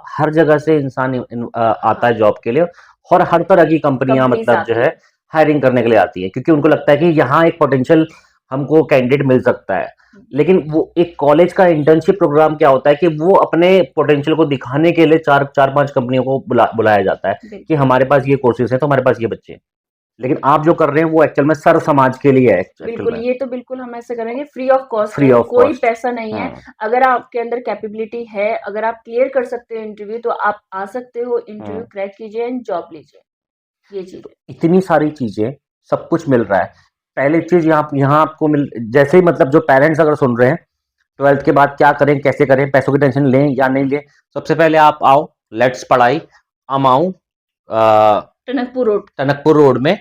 हर जगह से इंसान आता हाँ, है जॉब के लिए, और हर तरह की कंपनियां कंपनीज मतलब जो आती है हैं। हायरिंग करने के लिए आती है, क्योंकि उनको लगता है कि यहाँ एक पोटेंशियल हमको कैंडिडेट मिल सकता है। हम्म, लेकिन वो एक कॉलेज का इंटर्नशिप प्रोग्राम क्या होता है कि वो अपने पोटेंशियल को दिखाने के लिए चार चार पांच कंपनियों को बुलाया जाता है कि बिल्कुल। हमारे पास ये कोर्सेज हैं, तो हमारे पास ये बच्चे हैं। लेकिन आप जो कर रहे हैं वो एक्चुअल में सर समाज के लिए है एक्चुअल बिल्कुल, में, ये तो बिल्कुल हम ऐसे करेंगे, फ्री ऑफ कॉस्ट फ्री है, ऑफ कोई कॉस्ट। पैसा नहीं है। हम्म अगर आपके अंदर कैपेबिलिटी है, अगर आप क्लियर कर सकते हो इंटरव्यू, तो आप आ सकते हो, इंटरव्यू हम्म क्रैक कीजिए एंड जॉब लीजिए। ये चीज तो है। इतनी सारी चीजें, सब कुछ मिल रहा है। पहली चीज यहाँ आपको मिल, जैसे ही मतलब जो पेरेंट्स अगर सुन रहे हैं 12th के बाद क्या करें, कैसे करें, पैसों की टेंशन लें या नहीं लें, सबसे पहले आप आओ, लेट्स पढ़ाई, अमाऊ, टनकपुर रोड। टनकपुर रोड में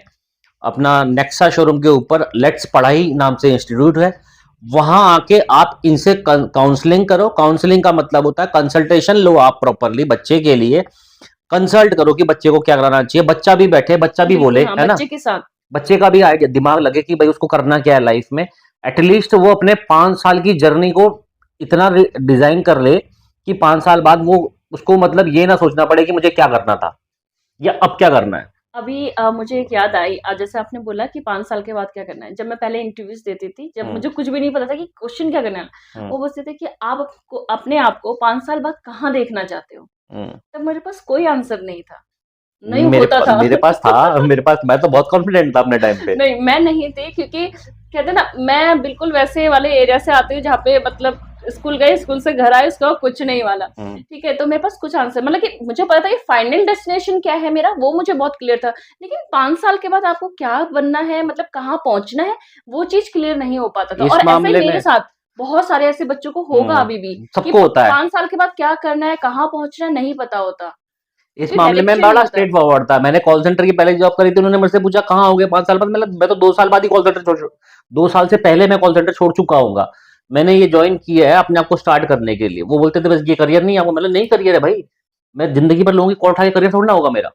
अपना नेक्सा शोरूम के ऊपर लेट्स पढ़ाई नाम से इंस्टीट्यूट है। वहां आके आप इनसे काउंसलिंग करो। काउंसलिंग का मतलब होता है कंसल्टेशन लो आप प्रॉपरली बच्चे के लिए, कंसल्ट करो कि बच्चे को क्या कराना चाहिए, बच्चा भी बैठे, बच्चा भी बिल्कुल, बोले, हाँ, है ना, बच्चे के साथ। बच्चे का भी आइडिया दिमाग लगे कि भाई उसको करना क्या है लाइफ में। एटलीस्ट वो अपने 5 साल की जर्नी को इतना डिजाइन कर ले कि 5 साल बाद वो उसको मतलब ये ना सोचना पड़े कि मुझे क्या करना था या अब क्या करना है। अभी मुझे एक याद आई, जैसे आपने बोला कि 5 साल के बाद क्या करना है। जब मैं पहले इंटरव्यूज देती थी, जब हम्म मुझे कुछ भी नहीं पता था कि क्वेश्चन क्या करना है, हम्म वो बोलते थे कि आप अपने आप को 5 साल बाद कहाँ देखना चाहते हो। हम्म तब मेरे पास कोई आंसर नहीं था, नहीं होता था। मेरे पास था, मेरे पास, मैं तो बहुत कॉन्फिडेंट था अपने टाइम पे। नहीं, मैं नहीं थी, क्योंकि कहते हैं ना, मैं बिल्कुल वैसे वाले एरिया से आती हूँ जहाँ पे मतलब स्कूल गए, स्कूल से घर आए, उसके बाद कुछ नहीं वाला। हम्म ठीक है, तो मेरे पास कुछ आंसर, मतलब कि मुझे पता था कि फाइनल डेस्टिनेशन क्या है मेरा, वो मुझे बहुत क्लियर था। लेकिन 5 साल के बाद आपको क्या बनना है, मतलब कहाँ पहुंचना है, वो चीज क्लियर नहीं हो पाता था। इस और ऐसा ही मामले मेरे में साथ बहुत सारे ऐसे बच्चों को होगा अभी भी, कि सबको होता है। 5 साल के बाद क्या करना है, कहाँ पहुंचना है, नहीं पता होता, इस क्योंकि मामले में डायरेक्शन नहीं बड़ा होता। स्ट्रेट फॉरवर्ड था। मैंने कॉल सेंटर की पहले जॉब करी थी, उन्होंने मुझसे पूछा कहाँ हो गए 5 साल बाद, मैं तो 2 साल बाद ही कॉल सेंटर छोड़, 2 साल से पहले मैं कॉल सेंटर छोड़ चुका हूँ। मैंने ये ज्वाइन किया है अपने आप को स्टार्ट करने के लिए। वो बोलते थे बस ये करियर नहीं है आपको, मतलब नहीं करियर है भाई, मैं जिंदगी भर लोगों की कॉल उठा के करियर थोड़ा ना होगा मेरा।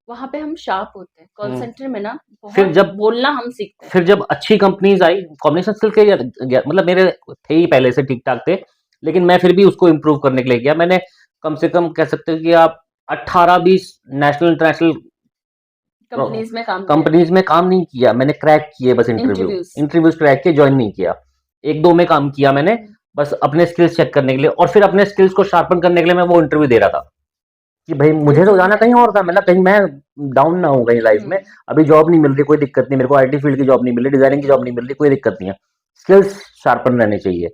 वहां पे हम शार्प होते हैं, कॉल हम्म। सेंटर में ना फिर बहुत जब बोलना हम सीखते हैं। फिर जब अच्छी कंपनीज आई, कॉम्बिनेशन स्किल के मतलब मेरे थे ही पहले से ठीक ठाक थे, लेकिन मैं फिर भी उसको इम्प्रूव करने के लिए किया। मैंने कम से कम कह सकते हैं कि आप 18-20 नेशनल इंटरनेशनल कंपनीज में काम किया कंपनीज में काम नहीं किया, मैंने क्रैक किए बस इंटरव्यूज। इंटरव्यूज क्रैक किए, ज्वाइन नहीं किया। एक दो में काम किया मैंने, बस अपने स्किल्स चेक करने के लिए, और फिर अपने स्किल्स को शार्पन करने के लिए मैं वो इंटरव्यू दे रहा था कि भाई मुझे तो जाना कहीं और था, मतलब कहीं मैं डाउन ना हूँ कहीं लाइफ में। अभी जॉब नहीं मिल रही, कोई दिक्कत नहीं, मेरे को आईटी फील्ड की जॉब नहीं मिल रही, डिजाइनिंग की जॉब नहीं मिल रही, कोई दिक्कत नहीं है, स्किल्स शार्पन रहने चाहिए।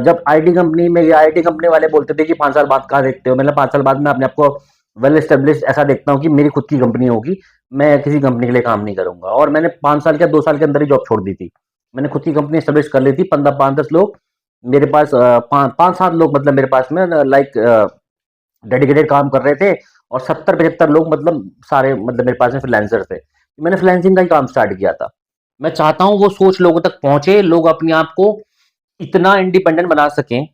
जब आईटी कंपनी में, आईटी कंपनी वाले बोलते थे कि 5 साल बाद कहाँ देखते हो, मतलब 5 साल बाद मैं अपने आप को वेल एस्टेब्लिश ऐसा देखता हूँ कि मेरी खुद की कंपनी होगी, मैं किसी कंपनी के लिए काम नहीं करूंगा। और मैंने 5 साल या 2 साल के अंदर ही जॉब छोड़ दी थी, मैंने खुद की कंपनी एस्टेब्लिश कर ली थी। 5-10 लोग मेरे पास, 5-7 लोग मतलब मेरे पास में लाइक डेडिकेटेड काम कर रहे थे, और 70-75 लोग मतलब सारे मतलब मेरे पास में फ्रीलांसर थे। मैंने फ्रीलांसिंग का ही काम स्टार्ट किया था। मैं चाहता हूँ वो सोच लोगों तक पहुंचे, लोग अपने आप को इतना इंडिपेंडेंट बना सकें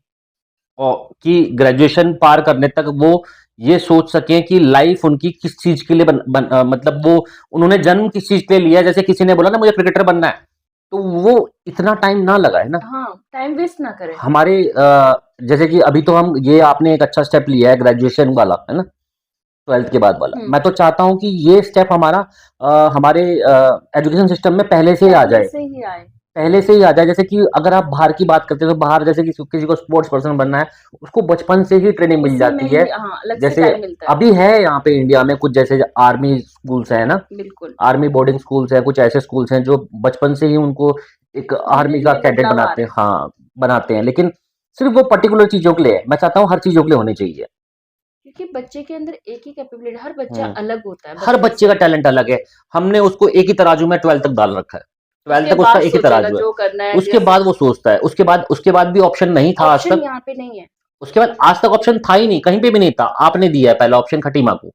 और कि ग्रेजुएशन पार करने तक वो ये सोच सकें कि लाइफ उनकी किस चीज के लिए मतलब वो उन्होंने जन्म किस चीज के लिए लिया है। जैसे किसी ने बोला ना मुझे क्रिकेटर बनना है, तो वो इतना टाइम ना लगाए ना, हाँ, टाइम वेस्ट ना करे। हमारे जैसे कि अभी तो हम ये आपने एक अच्छा स्टेप लिया है ग्रेजुएशन वाला, है ना, 12th के बाद वाला। मैं तो चाहता हूँ कि ये स्टेप हमारा हमारे एजुकेशन सिस्टम में पहले से ही आ जाए, से ही आए। पहले से ही आ जाए। जैसे कि अगर आप बाहर की बात करते हो तो बाहर जैसे कि किसी को स्पोर्ट्स पर्सन बनना है, उसको बचपन से ही ट्रेनिंग मिल उसी में जाती है। ही अलग से जैसे टाइम मिलता है। अभी है यहाँ पे इंडिया में कुछ जैसे आर्मी स्कूल्स हैं ना, बिल्कुल। आर्मी बोर्डिंग स्कूल्स हैं, कुछ ऐसे स्कूल्स हैं जो बचपन से ही उनको एक आर्मी का धीरे-धीरे कैडेट बदलाव आ बनाते रहे हैं, हाँ बनाते हैं, लेकिन सिर्फ वो पर्टिकुलर चीजों के लिए है। मैं चाहता हूँ हर चीजों के लिए होनी चाहिए। क्योंकि बच्चे के अंदर एक ही कैपेबिलिटी, हर बच्चा हम्म, अलग होता है हर बचपन बच्चे से। का टैलेंट अलग है। हमने उसको एक ही तराजू में 12th तक डाल रखा है, 12th उसके तक उसका बाद एक ही सोचेगा तराजू है। जो करना है, उसके जैसे बाद वो सोचता है, उसके बाद भी ऑप्शन नहीं था आज ऑप्शन तक। यहाँ पे नहीं है। उसके बाद आज तक ऑप्शन था ही नहीं, कहीं पे भी नहीं था। आपने दिया है पहला ऑप्शन खटीमा को,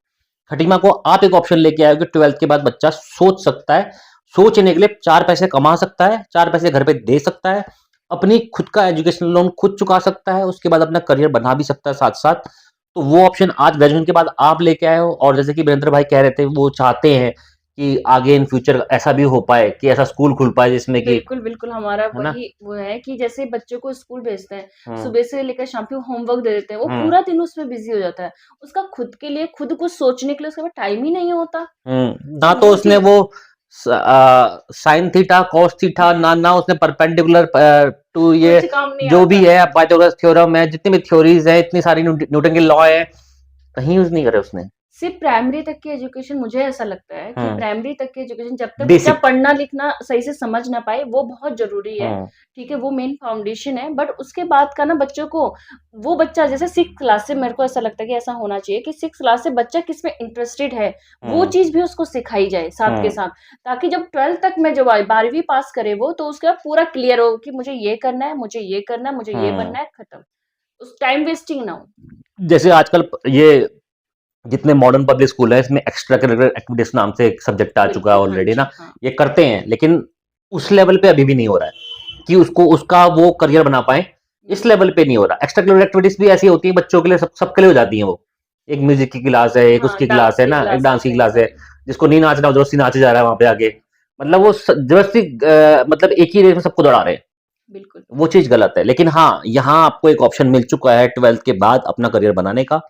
खटीमा को आप एक ऑप्शन लेके आए हो कि 12th के बाद बच्चा सोच सकता है, सोचने के लिए 4 पैसे कमा सकता है, 4 पैसे घर पे दे सकता है, अपनी खुद का एजुकेशन लोन खुद चुका सकता है, उसके बाद अपना करियर बना भी सकता है साथ साथ। तो वो ऑप्शन आज ग्रेजुएशन के बाद आप लेके आए हो। और जैसे कि वीरेंद्र भाई कह रहे थे, वो चाहते हैं कि आगे इन फ्यूचर ऐसा भी हो पाए कि ऐसा स्कूल खुल पाए जिसमें कि, बिल्कुल, बिल्कुल, हमारा है ना। वही वो है कि जैसे बच्चों को स्कूल भेजते हैं, हम्म, सुबह से लेकर शाम तक होमवर्क दे देते हैं, वो हम्म, पूरा दिन उसमें बिज़ी हो जाता है। उसका खुद के लिए, खुद कुछ सोचने के लिए उसके पास टाइम ही नहीं होता। ना तो तो वो उसने चीज़ वो साइन थीटा कॉस थीटा, ना उसने परपेंडिकुलर टू ये कुछ काम नहीं जो भी आता। है पाइथागोरस थ्योरम है, जितनी भी थ्योरीज है, इतनी सारी न्यूटन के लॉ है, कहीं यूज नहीं करे उसने। सिर्फ प्राइमरी तक की एजुकेशन, मुझे ऐसा लगता है कि हम्म, प्राइमरी तक की एजुकेशन जब तक बच्चा बेसिक। पढ़ना लिखना सही से समझ ना पाए, वो बहुत जरूरी है। हम्म, ठीक है, वो मेन फाउंडेशन है। बट उसके बाद का ना बच्चों को, वो बच्चा जैसे 6th क्लास से, मेरे को ऐसा लगता है कि ऐसा होना चाहिए कि 6th क्लास से बच्चा किस में इंटरेस्टेड है, वो हम्म, चीज भी उसको सिखाई जाए साथ के हम्म, साथ, ताकि जब 12th तक में, जब 12वीं पास करे वो, तो उसका पूरा क्लियर हो कि मुझे ये करना है, मुझे ये करना है, मुझे ये हम्म। बनना है, खत्म। उस टाइम वेस्टिंग ना हो। जैसे आजकल ये जितने मॉडर्न पब्लिक स्कूल है, इसमें एक्स्ट्रा करिकुलर एक्टिविटीज नाम से एक सब्जेक्ट आ चुका है बिल्कुल, हाँ ऑलरेडी जी, ना। हाँ। ये करते हैं, लेकिन उस लेवल पे अभी भी नहीं हो रहा है कि उसको उसका वो करियर बना पाए। इस लेवल पे नहीं हो रहा। एक्स्ट्रा करिकुलर एक्टिविटीज भी ऐसी होती है बच्चों के लिए, सबके लिए हो जाती है वो। एक म्यूजिक की क्लास है, एक हाँ, उसकी क्लास डांस है की ना, एक डांस क्लासेस की है, क्लास है। सारी। जिसको नहीं नाचना, जबरदस्ती नाचे जा रहा है वहां पे आगे, मतलब वो जबरदस्ती मतलब एक ही रेस में सबको दौड़ा रहे हैं। बिल्कुल। वो चीज गलत है। लेकिन हाँ, यहाँ आपको एक ऑप्शन मिल चुका है 12th के बाद अपना करियर बनाने का।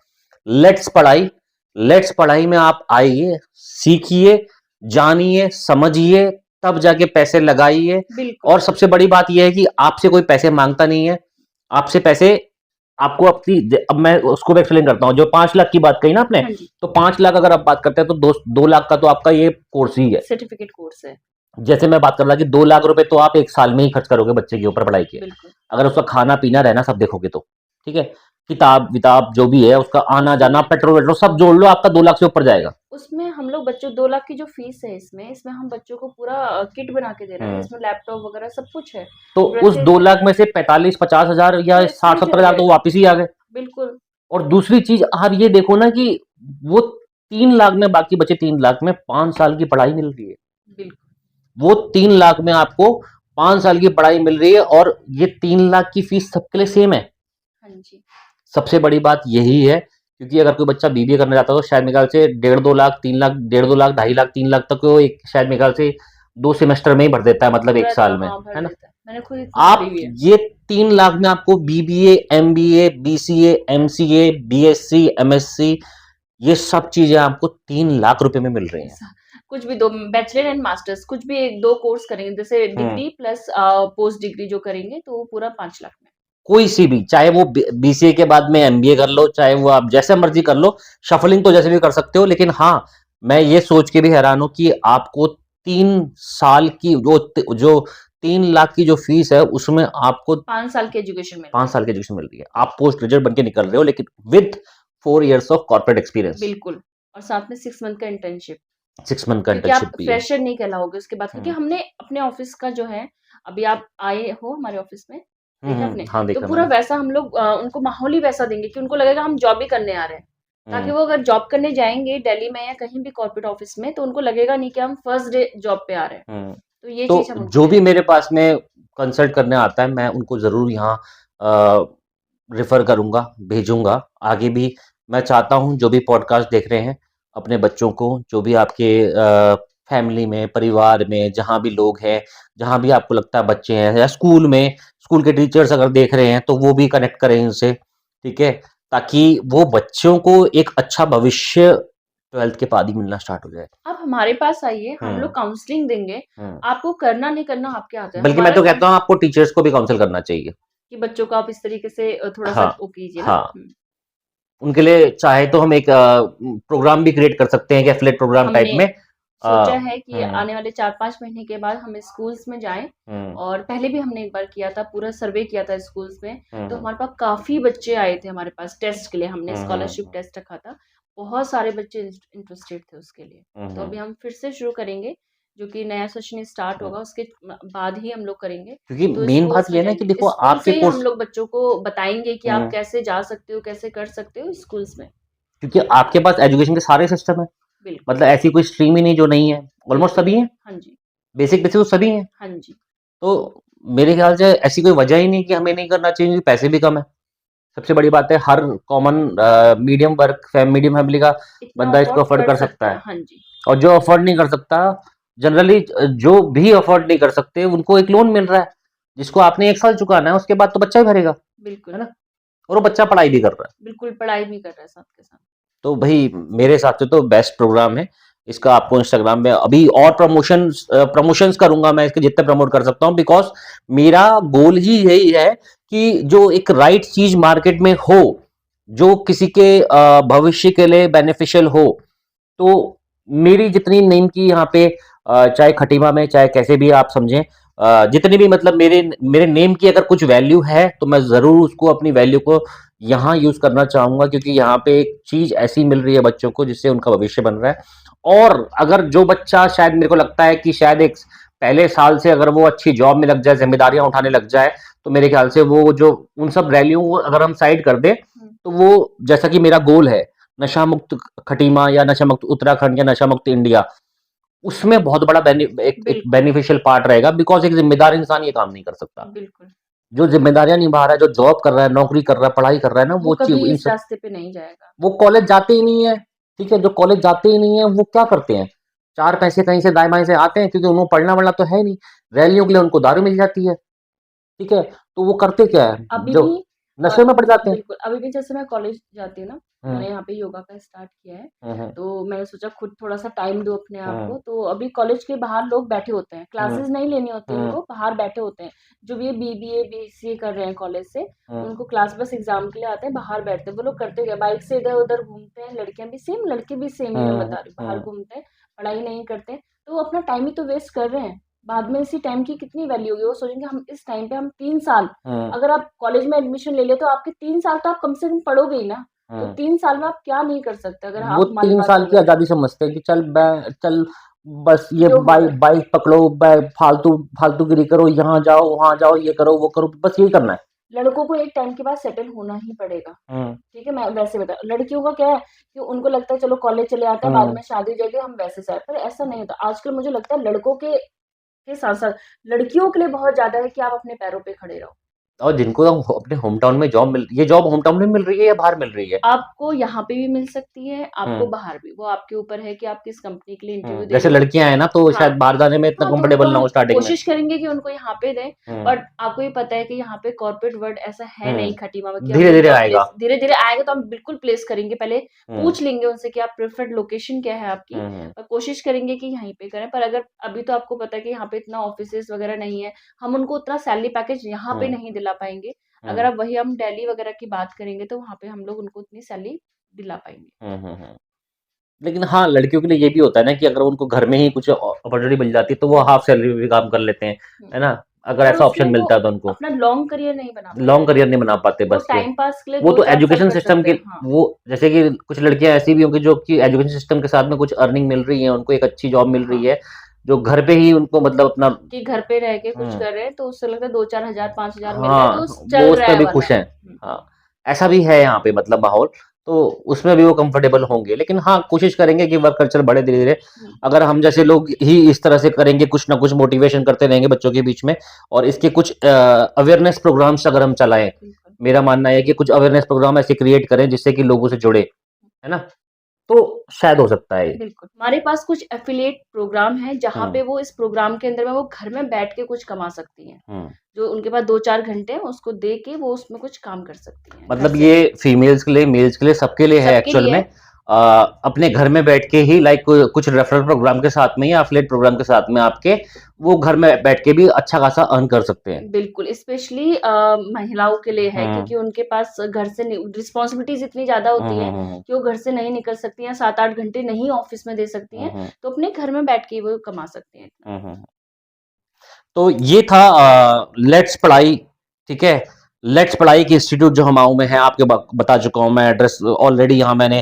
लेट्स पढ़ाई, लेट्स पढ़ाई में आप आइए, सीखिए, जानिए, समझिए, तब जाके पैसे लगाइए। बिल्कुल। और सबसे बड़ी बात यह है कि आपसे कोई पैसे मांगता नहीं है। आपसे पैसे आपको अपनी, अब मैं उसको भी एक्सप्लेन करता हूं। जो 5 लाख की बात कही ना आपने, हाँ जी, तो 5 लाख अगर आप बात करते हैं तो 2 लाख का तो आपका ये कोर्स ही है। सर्टिफिकेट कोर्स है। जैसे मैं बात कर रहा कि 2 लाख रुपए तो आप एक साल में ही खर्च करोगे बच्चे के ऊपर पढ़ाई के, बिल्कुल। अगर उसका खाना पीना रहना सब देखोगे तो। ठीक है, किताब विताब जो भी है, उसका आना जाना, उसमें पेट्रोल वेट्रोल सब जोड़ लो, आपका 2 लाख से ऊपर जाएगा। उसमें हम लोग बच्चों, 2 लाख की जो फीस है, इसमें हम बच्चों को पूरा किट बना के दे रहे हैं, हम्म जिसमें लैपटॉप वगैरह सब कुछ है, तो उस ड्रेसेस दो है। लाख में से 45-50 हजार या वो इसमें ही 60-70 चला हजार तो जाएगा। वापिस ही आ गए। बिल्कुल। और दूसरी चीज आप ये देखो ना कि वो 3 लाख में, बाकी बचे 3 लाख में 5 साल की पढ़ाई मिल रही है। बिल्कुल। वो 3 लाख में आपको 5 साल की पढ़ाई मिल रही है, और ये 3 लाख की फीस सबके लिए सेम है। हाँ जी। सबसे बड़ी बात यही है, क्योंकि अगर कोई बच्चा बीबीए करना चाहता है तो शायद मेरे ख्याल से 1.5-2 लाख, 3 लाख, 1.5-2 लाख, 2.5 लाख, 3 लाख तक वो एक शायद मेरे ख्याल से 2 सेमेस्टर में ही भर देता है, मतलब एक पूरा साल में, हाँ, भर है ना। देता है। मैंने खुद इतनी पढ़ी आप हुई है। ये 3 लाख में आपको BBA, MBA, BCA, MCA, BSc, MSc, ये सब चीजें आपको 3 लाख रुपए में मिल रही हैं। कुछ भी 2 बैचलर एंड मास्टर्स कुछ भी 1-2 कोर्स करेंगे, जैसे डिग्री प्लस पोस्ट डिग्री जो करेंगे, तो वो पूरा 5 लाख में। कोई सी भी, चाहे वो बीसीए के बाद में एमबीए कर लो, चाहे वो आप जैसे मर्जी कर लो, शफलिंग तो जैसे भी कर सकते हो। लेकिन हाँ, मैं ये सोच के भी हैरान हूं कि आपको 3 साल की जो 3 लाख की जो फीस है, उसमें आपको 5 साल की एजुकेशन मिल रही 5 है। साल की एजुकेशन मिल रही है। आप पोस्ट ग्रेजुएट बन के निकल रहे हो, लेकिन with 4 years of corporate experience, बिल्कुल, और साथ में 6 मंथ का इंटर्नशिप, 6 मंथ का क्योंकि आप इंटर्नशिप भी है। फ्रेशर नहीं कहलाओगे उसके बाद, क्योंकि हम्म हमने अपने ऑफिस का जो है, अभी आप आए हो हमारे ऑफिस में, देखा आपने? हाँ, तो देखा पूरा मैंने। वैसा हम लोग उनको माहौल ही वैसा देंगे कि उनको लगेगा हम जॉब ही करने आ रहे हैं। ताकि हम्म वो अगर जॉब करने जाएँगे दिल्ली में या कहीं भी कॉर्पोरेट ऑफिस में, तो उनको लगेगा नहीं कि हम फर्स्ट डे जॉब पे आ रहे हैं। हम्म तो ये चीज़ हम तो उनको जो भी देंगे। मेरे पास में कंसल्ट करने आता है, मैं उनको जरूर यहाँ रेफर करूंगा, भेजूंगा। आगे भी मैं चाहता हूँ जो भी पॉडकास्ट देख रहे हैं, अपने बच्चों को, जो भी आपके फैमिली में, परिवार में, जहाँ भी लोग हैं, जहाँ भी आपको लगता है बच्चे हैं, या स्कूल में, स्कूल के टीचर्स अगर देख रहे हैं, तो वो भी कनेक्ट करें इनसे, ठीक है? ताकि वो बच्चों को एक अच्छा भविष्य 12th के बाद ही मिलना स्टार्ट हो जाए। आप हमारे पास आइए, हम लोग हम्म काउंसलिंग देंगे। हम्म आपको करना नहीं करना आपके हाथ है। बल्कि मैं हमारा तो काम कहता हूँ आपको टीचर्स को भी काउंसिल करना चाहिए। कि बच्चों को आप इस तरीके से थोड़ा-सा हाँ, वो कीजिए ना। हाँ। उनके लिए चाहे तो हम एक प्रोग्राम भी क्रिएट कर सकते हैं, कि एफिलिएट प्रोग्राम टाइप हमने में। सोचा है कि हम्म आने वाले 4-5 महीने के बाद हम स्कूल्स में जाएँ, हम्म और पहले भी हमने एक बार किया था, पूरा सर्वे किया था स्कूल्स में, तो हम्म हमारे पास काफ़ी बच्चे आए थे हमारे पास टेस्ट के लिए, हमने स्कॉलरशिप हम्म टेस्ट रखा था। बहुत सारे बच्चे इंटरेस्टेड थे उसके लिए। तो हम्म अभी हम फिर से शुरू करेंगे, जो कि नया सेशन स्टार्ट हम्म। होगा उसके बाद ही हम लोग करेंगे। क्योंकि तो मेन बात स्कूल्स में ये है ना कि जाएँगे। देखो स्कूल आपके से ही हम कोर्स, लोग बच्चों को बताएँगे कि आप हम्म कैसे जा सकते हो, कैसे कर सकते हो स्कूल्स में। क्योंकि आपके पास एजुकेशन के सारे सिस्टम है। बिल्कुल, मतलब ऐसी कोई स्ट्रीम ही नहीं जो नहीं है, ऑलमोस्ट बिल्कुल। सभी हैं। हाँ जी, बेसिक बेसिक तो सभी हैं। हाँ जी। तो मेरे ख्याल से ऐसी कोई वजह ही नहीं कि हमें नहीं करना चाहिए, क्योंकि पैसे भी कम है। सबसे बड़ी बात है, हर कॉमन मीडियम फैमिली का इतना बंदा इसको अफ़ोर्ड अफोर्ड कर कर सकता सकता है। है। हाँ जी, और जो अफोर्ड नहीं कर सकता, जनरली जो भी अफोर्ड नहीं कर सकते, उनको एक लोन मिल रहा है, जिसको आपने 1 साल चुकाना है, उसके बाद तो बच्चा ही भरेगा, बिल्कुल। है ना? और वो बच्चा पढ़ाई भी कर रहा है। बिल्कुल, पढ़ाई भी कर रहा है साथ के साथ। तो भाई मेरे हिसाब से तो बेस्ट प्रोग्राम है। इसका आपको इंस्टाग्राम में अभी और प्रमोशंस करूंगा मैं इसके, जितने प्रमोट कर सकता हूँ, बिकॉज मेरा गोल ही यही है कि जो एक राइट चीज मार्केट में हो, जो किसी के भविष्य के लिए बेनिफिशियल हो। तो मेरी जितनी नेम की यहाँ पे चाहे खटीमा में, चाहे कैसे भी आप समझें, जितनी भी मतलब मेरे मेरे नेम की अगर कुछ वैल्यू है, तो मैं जरूर उसको, अपनी वैल्यू को यहाँ यूज करना चाहूंगा, क्योंकि यहाँ पे एक चीज ऐसी मिल रही है बच्चों को जिससे उनका भविष्य बन रहा है। और अगर जो बच्चा, शायद मेरे को लगता है कि शायद एक पहले साल से अगर वो अच्छी जॉब में लग जाए, जिम्मेदारियां उठाने लग जाए, तो मेरे ख्याल से वो जो उन सब वैल्यू को अगर हम साइड कर दे, हुँ, तो वो, जैसा कि मेरा गोल है नशा मुक्त खटीमा, या नशा मुक्त उत्तराखंड, या नशा मुक्त इंडिया, उसमें बहुत बड़ा एक बिल्कुल, बेनिफिशियल पार्ट रहेगा। बिकॉज एक जिम्मेदार इंसान ये काम नहीं कर सकता। बिल्कुल। जो जिम्मेदारियां निभा रहा है, जो जॉब कर रहा है, नौकरी कर रहा है, पढ़ाई कर रहा है ना, वो वो कभी चीज इन इस सब, रास्ते पे नहीं जाएगा। वो कॉलेज जाते ही नहीं है। ठीक है, जो कॉलेज जाते ही नहीं है, वो क्या करते हैं? 4 पैसे कहीं से दाएं बाएं से आते हैं, क्योंकि उन्होंने पढ़ना वढ़ना तो है नहीं। रैलियों के लिए उनको दारू मिल जाती है। ठीक है, तो वो करते क्या है, अभी जो भी नशे में पड़ जाते हैं। बिल्कुल, अभी भी जैसे मैं कॉलेज जाती हूँ ना, हम्म मैंने यहाँ पे योगा का स्टार्ट किया है, हम्म तो मैंने सोचा खुद थोड़ा-सा टाइम दूँ अपने आप हम्म को, तो अभी कॉलेज के बाहर लोग बैठे होते हैं, हम्म क्लासेस नहीं लेनी होती हम्म उनको, बाहर बैठे होते हैं। जो भी ये बीबीए, बीसीए कर रहे हैं कॉलेज से, हम्म उनको क्लास बस एग्ज़ाम के लिए आते हैं, बाहर बैठते हैं। वो लोग करते क्या हैं, बाइक से इधर-उधर घूमते हैं, लड़कियाँ भी सेम, लड़के भी सेम ही मैं हम्म बता रही हूँ, बाहर हम्म घूमते हैं, पढ़ाई नहीं करते हैं, तो वो अपना टाइम ही तो वेस्ट कर रहे हैं। बाद में इसी टाइम की कितनी वैल्यू होगी, वो सोचेंगे हम इस टाइम पे हम 3 साल, हम्म अगर आप कॉलेज में एडमिशन ले लें तो आपके 3 साल तो आप कम से कम पढ़ोगे ही ना। तो हम्म 3 साल में आप क्या नहीं कर सकते अगर वो आप हमारे तीन पास साल की चलोगे तो। आजादी समझते हैं कि चल बस ये जो होगा बाइक बाइक पकड़ो, फालतू फालतूगिरी करो, यहाँ जाओ वहां जाओ, ये करो वो करो, बस यही करना है। लड़कों को एक टाइम के बाद सेटल होना ही पड़ेगा। हम्म ठीक है, मैं वैसे बता लड़कियों का क्या है कि उनको लगता है चलो कॉलेज चले आते हैं, बाद हम्म में शादी हो जाएगी हम वैसे से पर ऐसा नहीं होता। आजकल मुझे लगता है लड़कों के साथ-साथ लड़कियों के लिए बहुत ज़्यादा है कि आप अपने पैरों पे खड़े रहो। और जिनको अपने होम टाउन में जॉब ये जॉब होम टाउन में मिल रही है या बाहर मिल रही है? आपको यहाँ पे भी मिल सकती है, आपको हम्म। बाहर भी, वो आपके ऊपर है कि आप किस कंपनी के लिए इंटरव्यू दे जैसे रहे हो। लड़कियां हैं ना, तो हाँ। शायद बाहर जाने में इतना हाँ, तो उनको कंफर्टेबल ना हम हो स्टार्टिंग में। कोशिश करेंगे कि उनको यहाँ पे दें, बट आपको ये पता है कि यहाँ पे कॉर्पोरेट वर्ल्ड ऐसा है नहीं खटीमा में कि हम धीरे धीरे उनको आएगा। धीरे-धीरे आएगा तो हम बिल्कुल प्लेस करेंगे। पहले हम्म। पूछ लेंगे उनसे कि आप प्रेफर्ड लोकेशन क्या है आपकी, हम्म। और कोशिश करेंगे कि यहीं पे करें। पर अगर अभी तो आपको पता है कि यहाँ पे इतना ऑफिसेज़ वगैरह नहीं है, हम उनको उतना सैलरी पैकेज यहाँ पे नहीं दिला पाएँगे। अगर आप वही हम दिल्ली वगैरह की बात करेंगे तो वहाँ पे हम लोग उनको उतनी सैलरी दिला पाएँगे। लेकिन हाँ, लड़कियों के लिए ये भी होता है ना कि अगर उनको घर में ही कुछ अपॉर्चुनिटी मिल जाती है तो वो हाफ सैलरी में भी काम कर लेते हैं, हुँ। है ना? अगर पर ऐसा उसमें ऑप्शन वो मिलता है तो उनको अपना लॉन्ग करियर नहीं बना लॉन्ग पाते। करियर नहीं बना पाते वो बस के। टाइम पास के लिए वो तो 2-4 साल एजुकेशन कर सिस्टम सकते के हैं। हाँ, वो जैसे कि कुछ लड़कियां ऐसी भी होंगी जो कि एजुकेशन सिस्टम के साथ में कुछ अर्निंग मिल रही है, उनको एक अच्छी जॉब मिल रही हाँ, है, जो घर पे ही उनको मतलब अपना कि घर पे रह के कुछ हम्म, कर रहे हैं तो उससे लगता है 2-4 हज़ार 5,000 मिल रहा है तो हाँ, वो चल उस रहा पर है भी वाला। खुश हैं। हुँ, हाँ, ऐसा भी है यहाँ पे मतलब माहौल, तो उसमें भी वो कंफर्टेबल होंगे। लेकिन हाँ, कोशिश करेंगे कि वर्क कल्चर बढ़े धीरे-धीरे। हुँ, अगर हम जैसे लोग ही इस तरह से करेंगे, कुछ ना कुछ मोटिवेशन करते रहेंगे बच्चों के बीच में और इसके कुछ अवेयरनेस प्रोग्राम्स अगर हम चलाएँ, बिल्कुल। मेरा मानना है कि कुछ अवेयरनेस प्रोग्राम ऐसे क्रिएट करें जिससे कि लोगों से जुड़े, है ना? तो शायद हो सकता है ये। बिल्कुल, हमारे पास कुछ एफ़िलिएट प्रोग्राम हैं, जहाँ हुँ, पे वो इस प्रोग्राम के अंदर में वो घर में बैठ के कुछ कमा सकती हैं। हुँ। जो उनके पास 2-4 घंटे हैं, उसको दे के वो उसमें कुछ काम कर सकती हैं घर मतलब से। ये फीमेल्स के लिए, मेल्स के लिए, सबके लिए है सबके एक्चुअल लिए में। है। अपने घर में बैठ के ही लाइक कुछ रेफरल प्रोग्राम के साथ में या एफिलिएट प्रोग्राम के साथ में आपके वो घर में बैठ के भी अच्छा खासा अर्न कर सकते हैं। बिल्कुल, स्पेशली महिलाओं के लिए है हुँ। क्योंकि उनके पास घर से रिस्पॉन्सिबिलिटीज़ इतनी ज़्यादा हुँ, होती हुँ, हैं हुँ, हुँ। कि वो घर से नहीं निकल सकती हैं, 7-8 घंटे नहीं ऑफ़िस में दे सकती हुँ, हैं, हुँ। तो अपने घर में बैठ के वो कमा सकती हैं इतना। हुँ, हुँ। तो ये था लेट्स पढ़ाई, ठीक है? लेट्स पढ़ाई की इंस्टीट्यूट जो हमाऊ में है, आपके बता चुका हूँ मैं एड्रेस ऑलरेडी यहाँ मैंने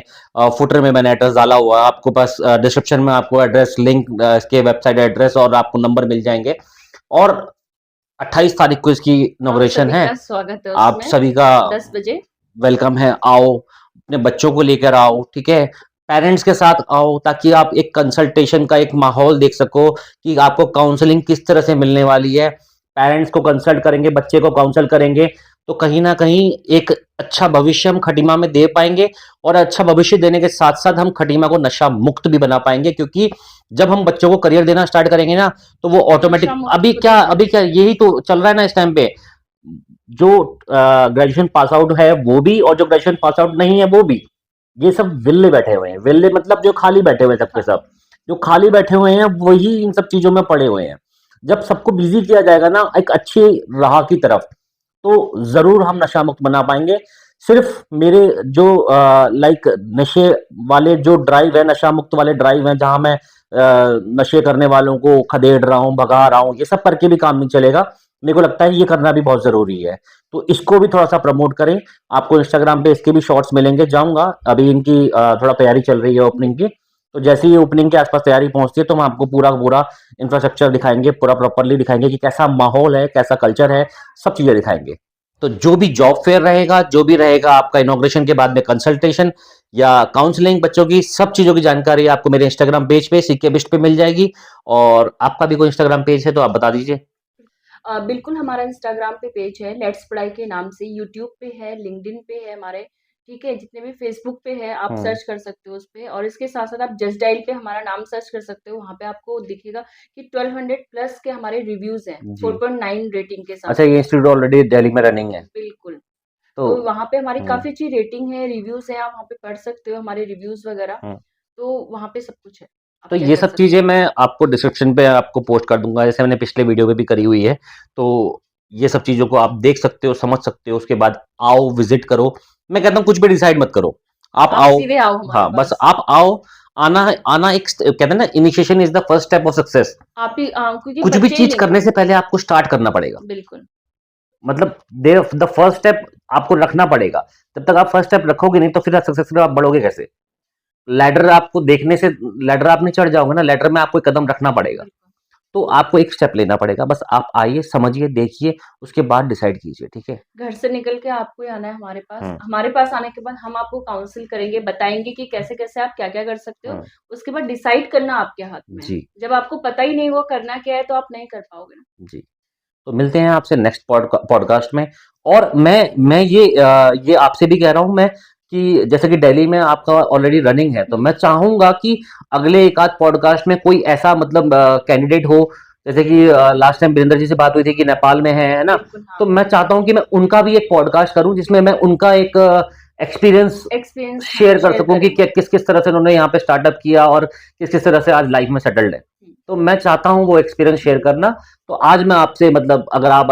फुटर में मैंने एड्रेस डाला हुआ है। आपको पास डिस्क्रिप्शन में आपको एड्रेस लिंक इसके वेबसाइट एड्रेस और आपको नंबर मिल जाएँगे और 28 तारीख को इसकी आप इनॉग्रेशन सभी है। का स्वागत है आप उसमें, सभी का 10 बजे। वेलकम है, आओ, अपने बच्चों को लेकर आओ, ठीक है? पेरेंट्स के साथ आओ ताकि आप एक कंसल्टेशन का एक माहौल देख सको कि आपको काउंसलिंग किस तरह से मिलने वाली है। पेरेंट्स को कंसल्ट करेंगे, बच्चे को काउंसल करेंगे, तो कहीं न कहीं एक अच्छा भविष्य हम खटीमा में दे पाएँगे और अच्छा भविष्य देने के साथ-साथ हम खटीमा को नशा मुक्त भी बना पाएँगे क्योंकि जब हम बच्चों को करियर देना स्टार्ट करेंगे ना, तो वो नशा ऑटोमेटिक मुक्त खुद हो अभी जाएँगे। क्या यही तो चल रहा है ना इस टाइम पे। जो ग्रेजुएशन पास आउट है वो भी और जो ग्रेजुएशन पास आउट नहीं है वो भी, ये सब विल्ले बैठे हुए हैं। विल्ले मतलब जो खाली बैठे हुए हैं सबके हाँ, सब। जो खाली बैठे हुए हैं वही इन सब चीज़ों में पड़े हुए हैं। जब सबको बिज़ी किया जाएगा ना एक अच्छी राह की तरफ, तो ज़रूर हम नशा मुक्त बना पाएँगे। सिर्फ़ मेरे जो लाइक नशे वाले जो ड्राइव है, नशा मुक्त वाले ड्राइव हैं जहाँ मैं नशे करने वालों को खदेड़ रहा हूँ, भगा रहा हूँ, ये सब करके भी काम नहीं चलेगा। मेरे को लगता है ये करना भी बहुत ज़रूरी है। तो इसको भी थोड़ा-सा प्रमोट करें। आपको इंस्टाग्राम पे इसके भी शॉर्ट्स मिलेंगे, जाऊँगा। अभी इनकी थोड़ा तैयारी चल रही है ओपनिंग की। तो जैसे ही ओपनिंग के आस-पास तैयारी पहुँचती है तो हम आपको पूरा का पूरा इंफ्रास्ट्रक्चर दिखाएँगे, पूरा प्रॉपर्ली दिखाएँगे कि कैसा माहौल है, कैसा कल्चर है, सब चीज़ें दिखाएँगे। तो जो भी जॉब फेयर रहेगा, जो भी रहेगा आपका इनॉग्रेशन के बाद में कंसल्टेशन या काउंसलिंग बच्चों की, सब चीज़ों की जानकारी आपको मेरे इंस्टाग्राम पेज पे सीके बिस्ट पे मिल जाएगी और आपका भी कोई इंस्टाग्राम पेज है तो आप बता दीजिए? बिल्कुल हमारा इंस्टाग्राम पे पेज है लेट्स पढ़ाई के नाम से, यूट्यूब पे है, लिंक्डइन पे है हमारे, ठीक है? जितने भी फेसबुक पे है आप हुँ। सर्च कर सकते हो उसपे, और इसके साथ-साथ आप जस्ट डायल पे हमारा नाम सर्च कर सकते हो, वहाँ पे आपको दिखेगा कि 1200 प्लस के हमारे रिव्यूज़ हैं, जी। 4.9 रेटिंग के साथ अच्छा ये में। इंस्टीट्यूट ऑलरेडी दिल्ली में रनिंग है। बिल्कुल, तो तो वहाँ पे हमारी हुँ, काफ़ी अच्छी रेटिंग है, रिव्यूज़ हैं, आप वहाँ पे पढ़ सकते हो हमारे रिव्यूज़ वगैरह, हुँ। तो वहाँ पे सब कुछ है, आप तो चेक ये कर सब सकते चीज़ें मैं आपको डिस्क्रिप्शन पे आपको पोस्ट कर दूँगा, जैसे मैंने पिछले वीडियो में भी करी हुई है। तो ये सब चीज़ों को आप देख सकते हो, समझ सकते हो, उसके बाद आओ, विज़िट करो। मैं कहता हूँ कुछ भी डिसाइड मत करो, आप हो। आप आओ। सीधे आओ हमारे हाँ, बस पास। आप आओ, आना एक कहते हैं ना initiation is the first step of success. आप ही क्योंकि कुछ भी बच्चे ही चीज़ नहीं करने से पहले आपको स्टार्ट करना पड़ेगा। बिल्कुल। मतलब द फर्स्ट स्टेप आपको रखना पड़ेगा। जब तक आप फर्स्ट स्टेप रखोगे नहीं तो फिर सक्सेस आप बढ़ोगे कैसे? लैडर आपको देखने से लैडर आप नहीं चढ़ जाओगे ना, लैडर में आपको एक कदम रखना पड़ेगा। बिल्कुल। तो आपको एक स्टेप लेना पड़ेगा। बस आप आइए, समझिए, देखिए, उसके बाद डिसाइड कीजिए, ठीक है? घर से निकल के आपको ही आना है हमारे पास। हुँ, हमारे पास आने के बाद हम आपको काउंसल करेंगे, बताएँगे कि कैसे-कैसे आप क्या-क्या कर सकते हो। हुँ, उसके बाद डिसाइड करना आपके हाथ में है। जी, जब आपको पता ही नहीं होगा करना क्या है तो आप नहीं कर पाओगे ना। जी। तो मिलते हैं आपसे नेक्स्ट पॉडकास्ट में और मैं ये आपसे भी कह रहा हूँ मैं कि जैसे कि दिल्ली में आपका ऑलरेडी रनिंग है, तो मैं चाहूँगा कि अगले एक आध पॉडकास्ट में कोई ऐसा मतलब कैंडिडेट हो, जैसे कि लास्ट टाइम वीरेंद्र जी से बात हुई थी कि नेपाल में है ना? बिल्कुल, हाँ। तो मैं चाहता हूँ कि मैं उनका भी एक पॉडकास्ट करूँ जिसमें मैं उनका एक एक्सपीरियंस एक्सपीरियंस शेयर कर शेयर सकूँ कि करेंगे। किस-किस तरह से उन्होंने यहाँ पे स्टार्टअप किया और किस-किस तरह से आज लाइफ में सेटल्ड है। तो मैं चाहता हूँ वो एक्सपीरियंस शेयर करना। तो आज मैं आपसे मतलब अगर आप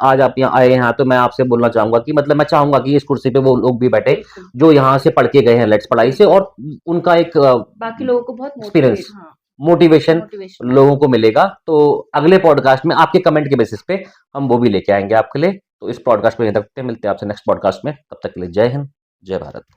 आज आप यहाँ आए हैं तो मैं आपसे बोलना चाहूँगा कि मतलब मैं चाहूँगा कि इस कुर्सी पे वो लोग भी बैठे बिल्कुल, जो यहाँ से पढ़ के गए हैं लेट्स पढ़ाई से बिल्कुल। और उनका एक बाकी लोगों को बहुत एक्सपीरियंस हाँ, मोटिवेशन मोटिवेशन लोगों को मिलेगा। तो अगले पॉडकास्ट में आपके कमेंट के बेसिस पे हम वो भी लेके आएँगे आपके लिए। तो इस पॉडकास्ट में यहीं तक मिलते हैं आपसे नेक्स्ट पॉडकास्ट में। तब तक के लिए जय हिंद, जय भारत।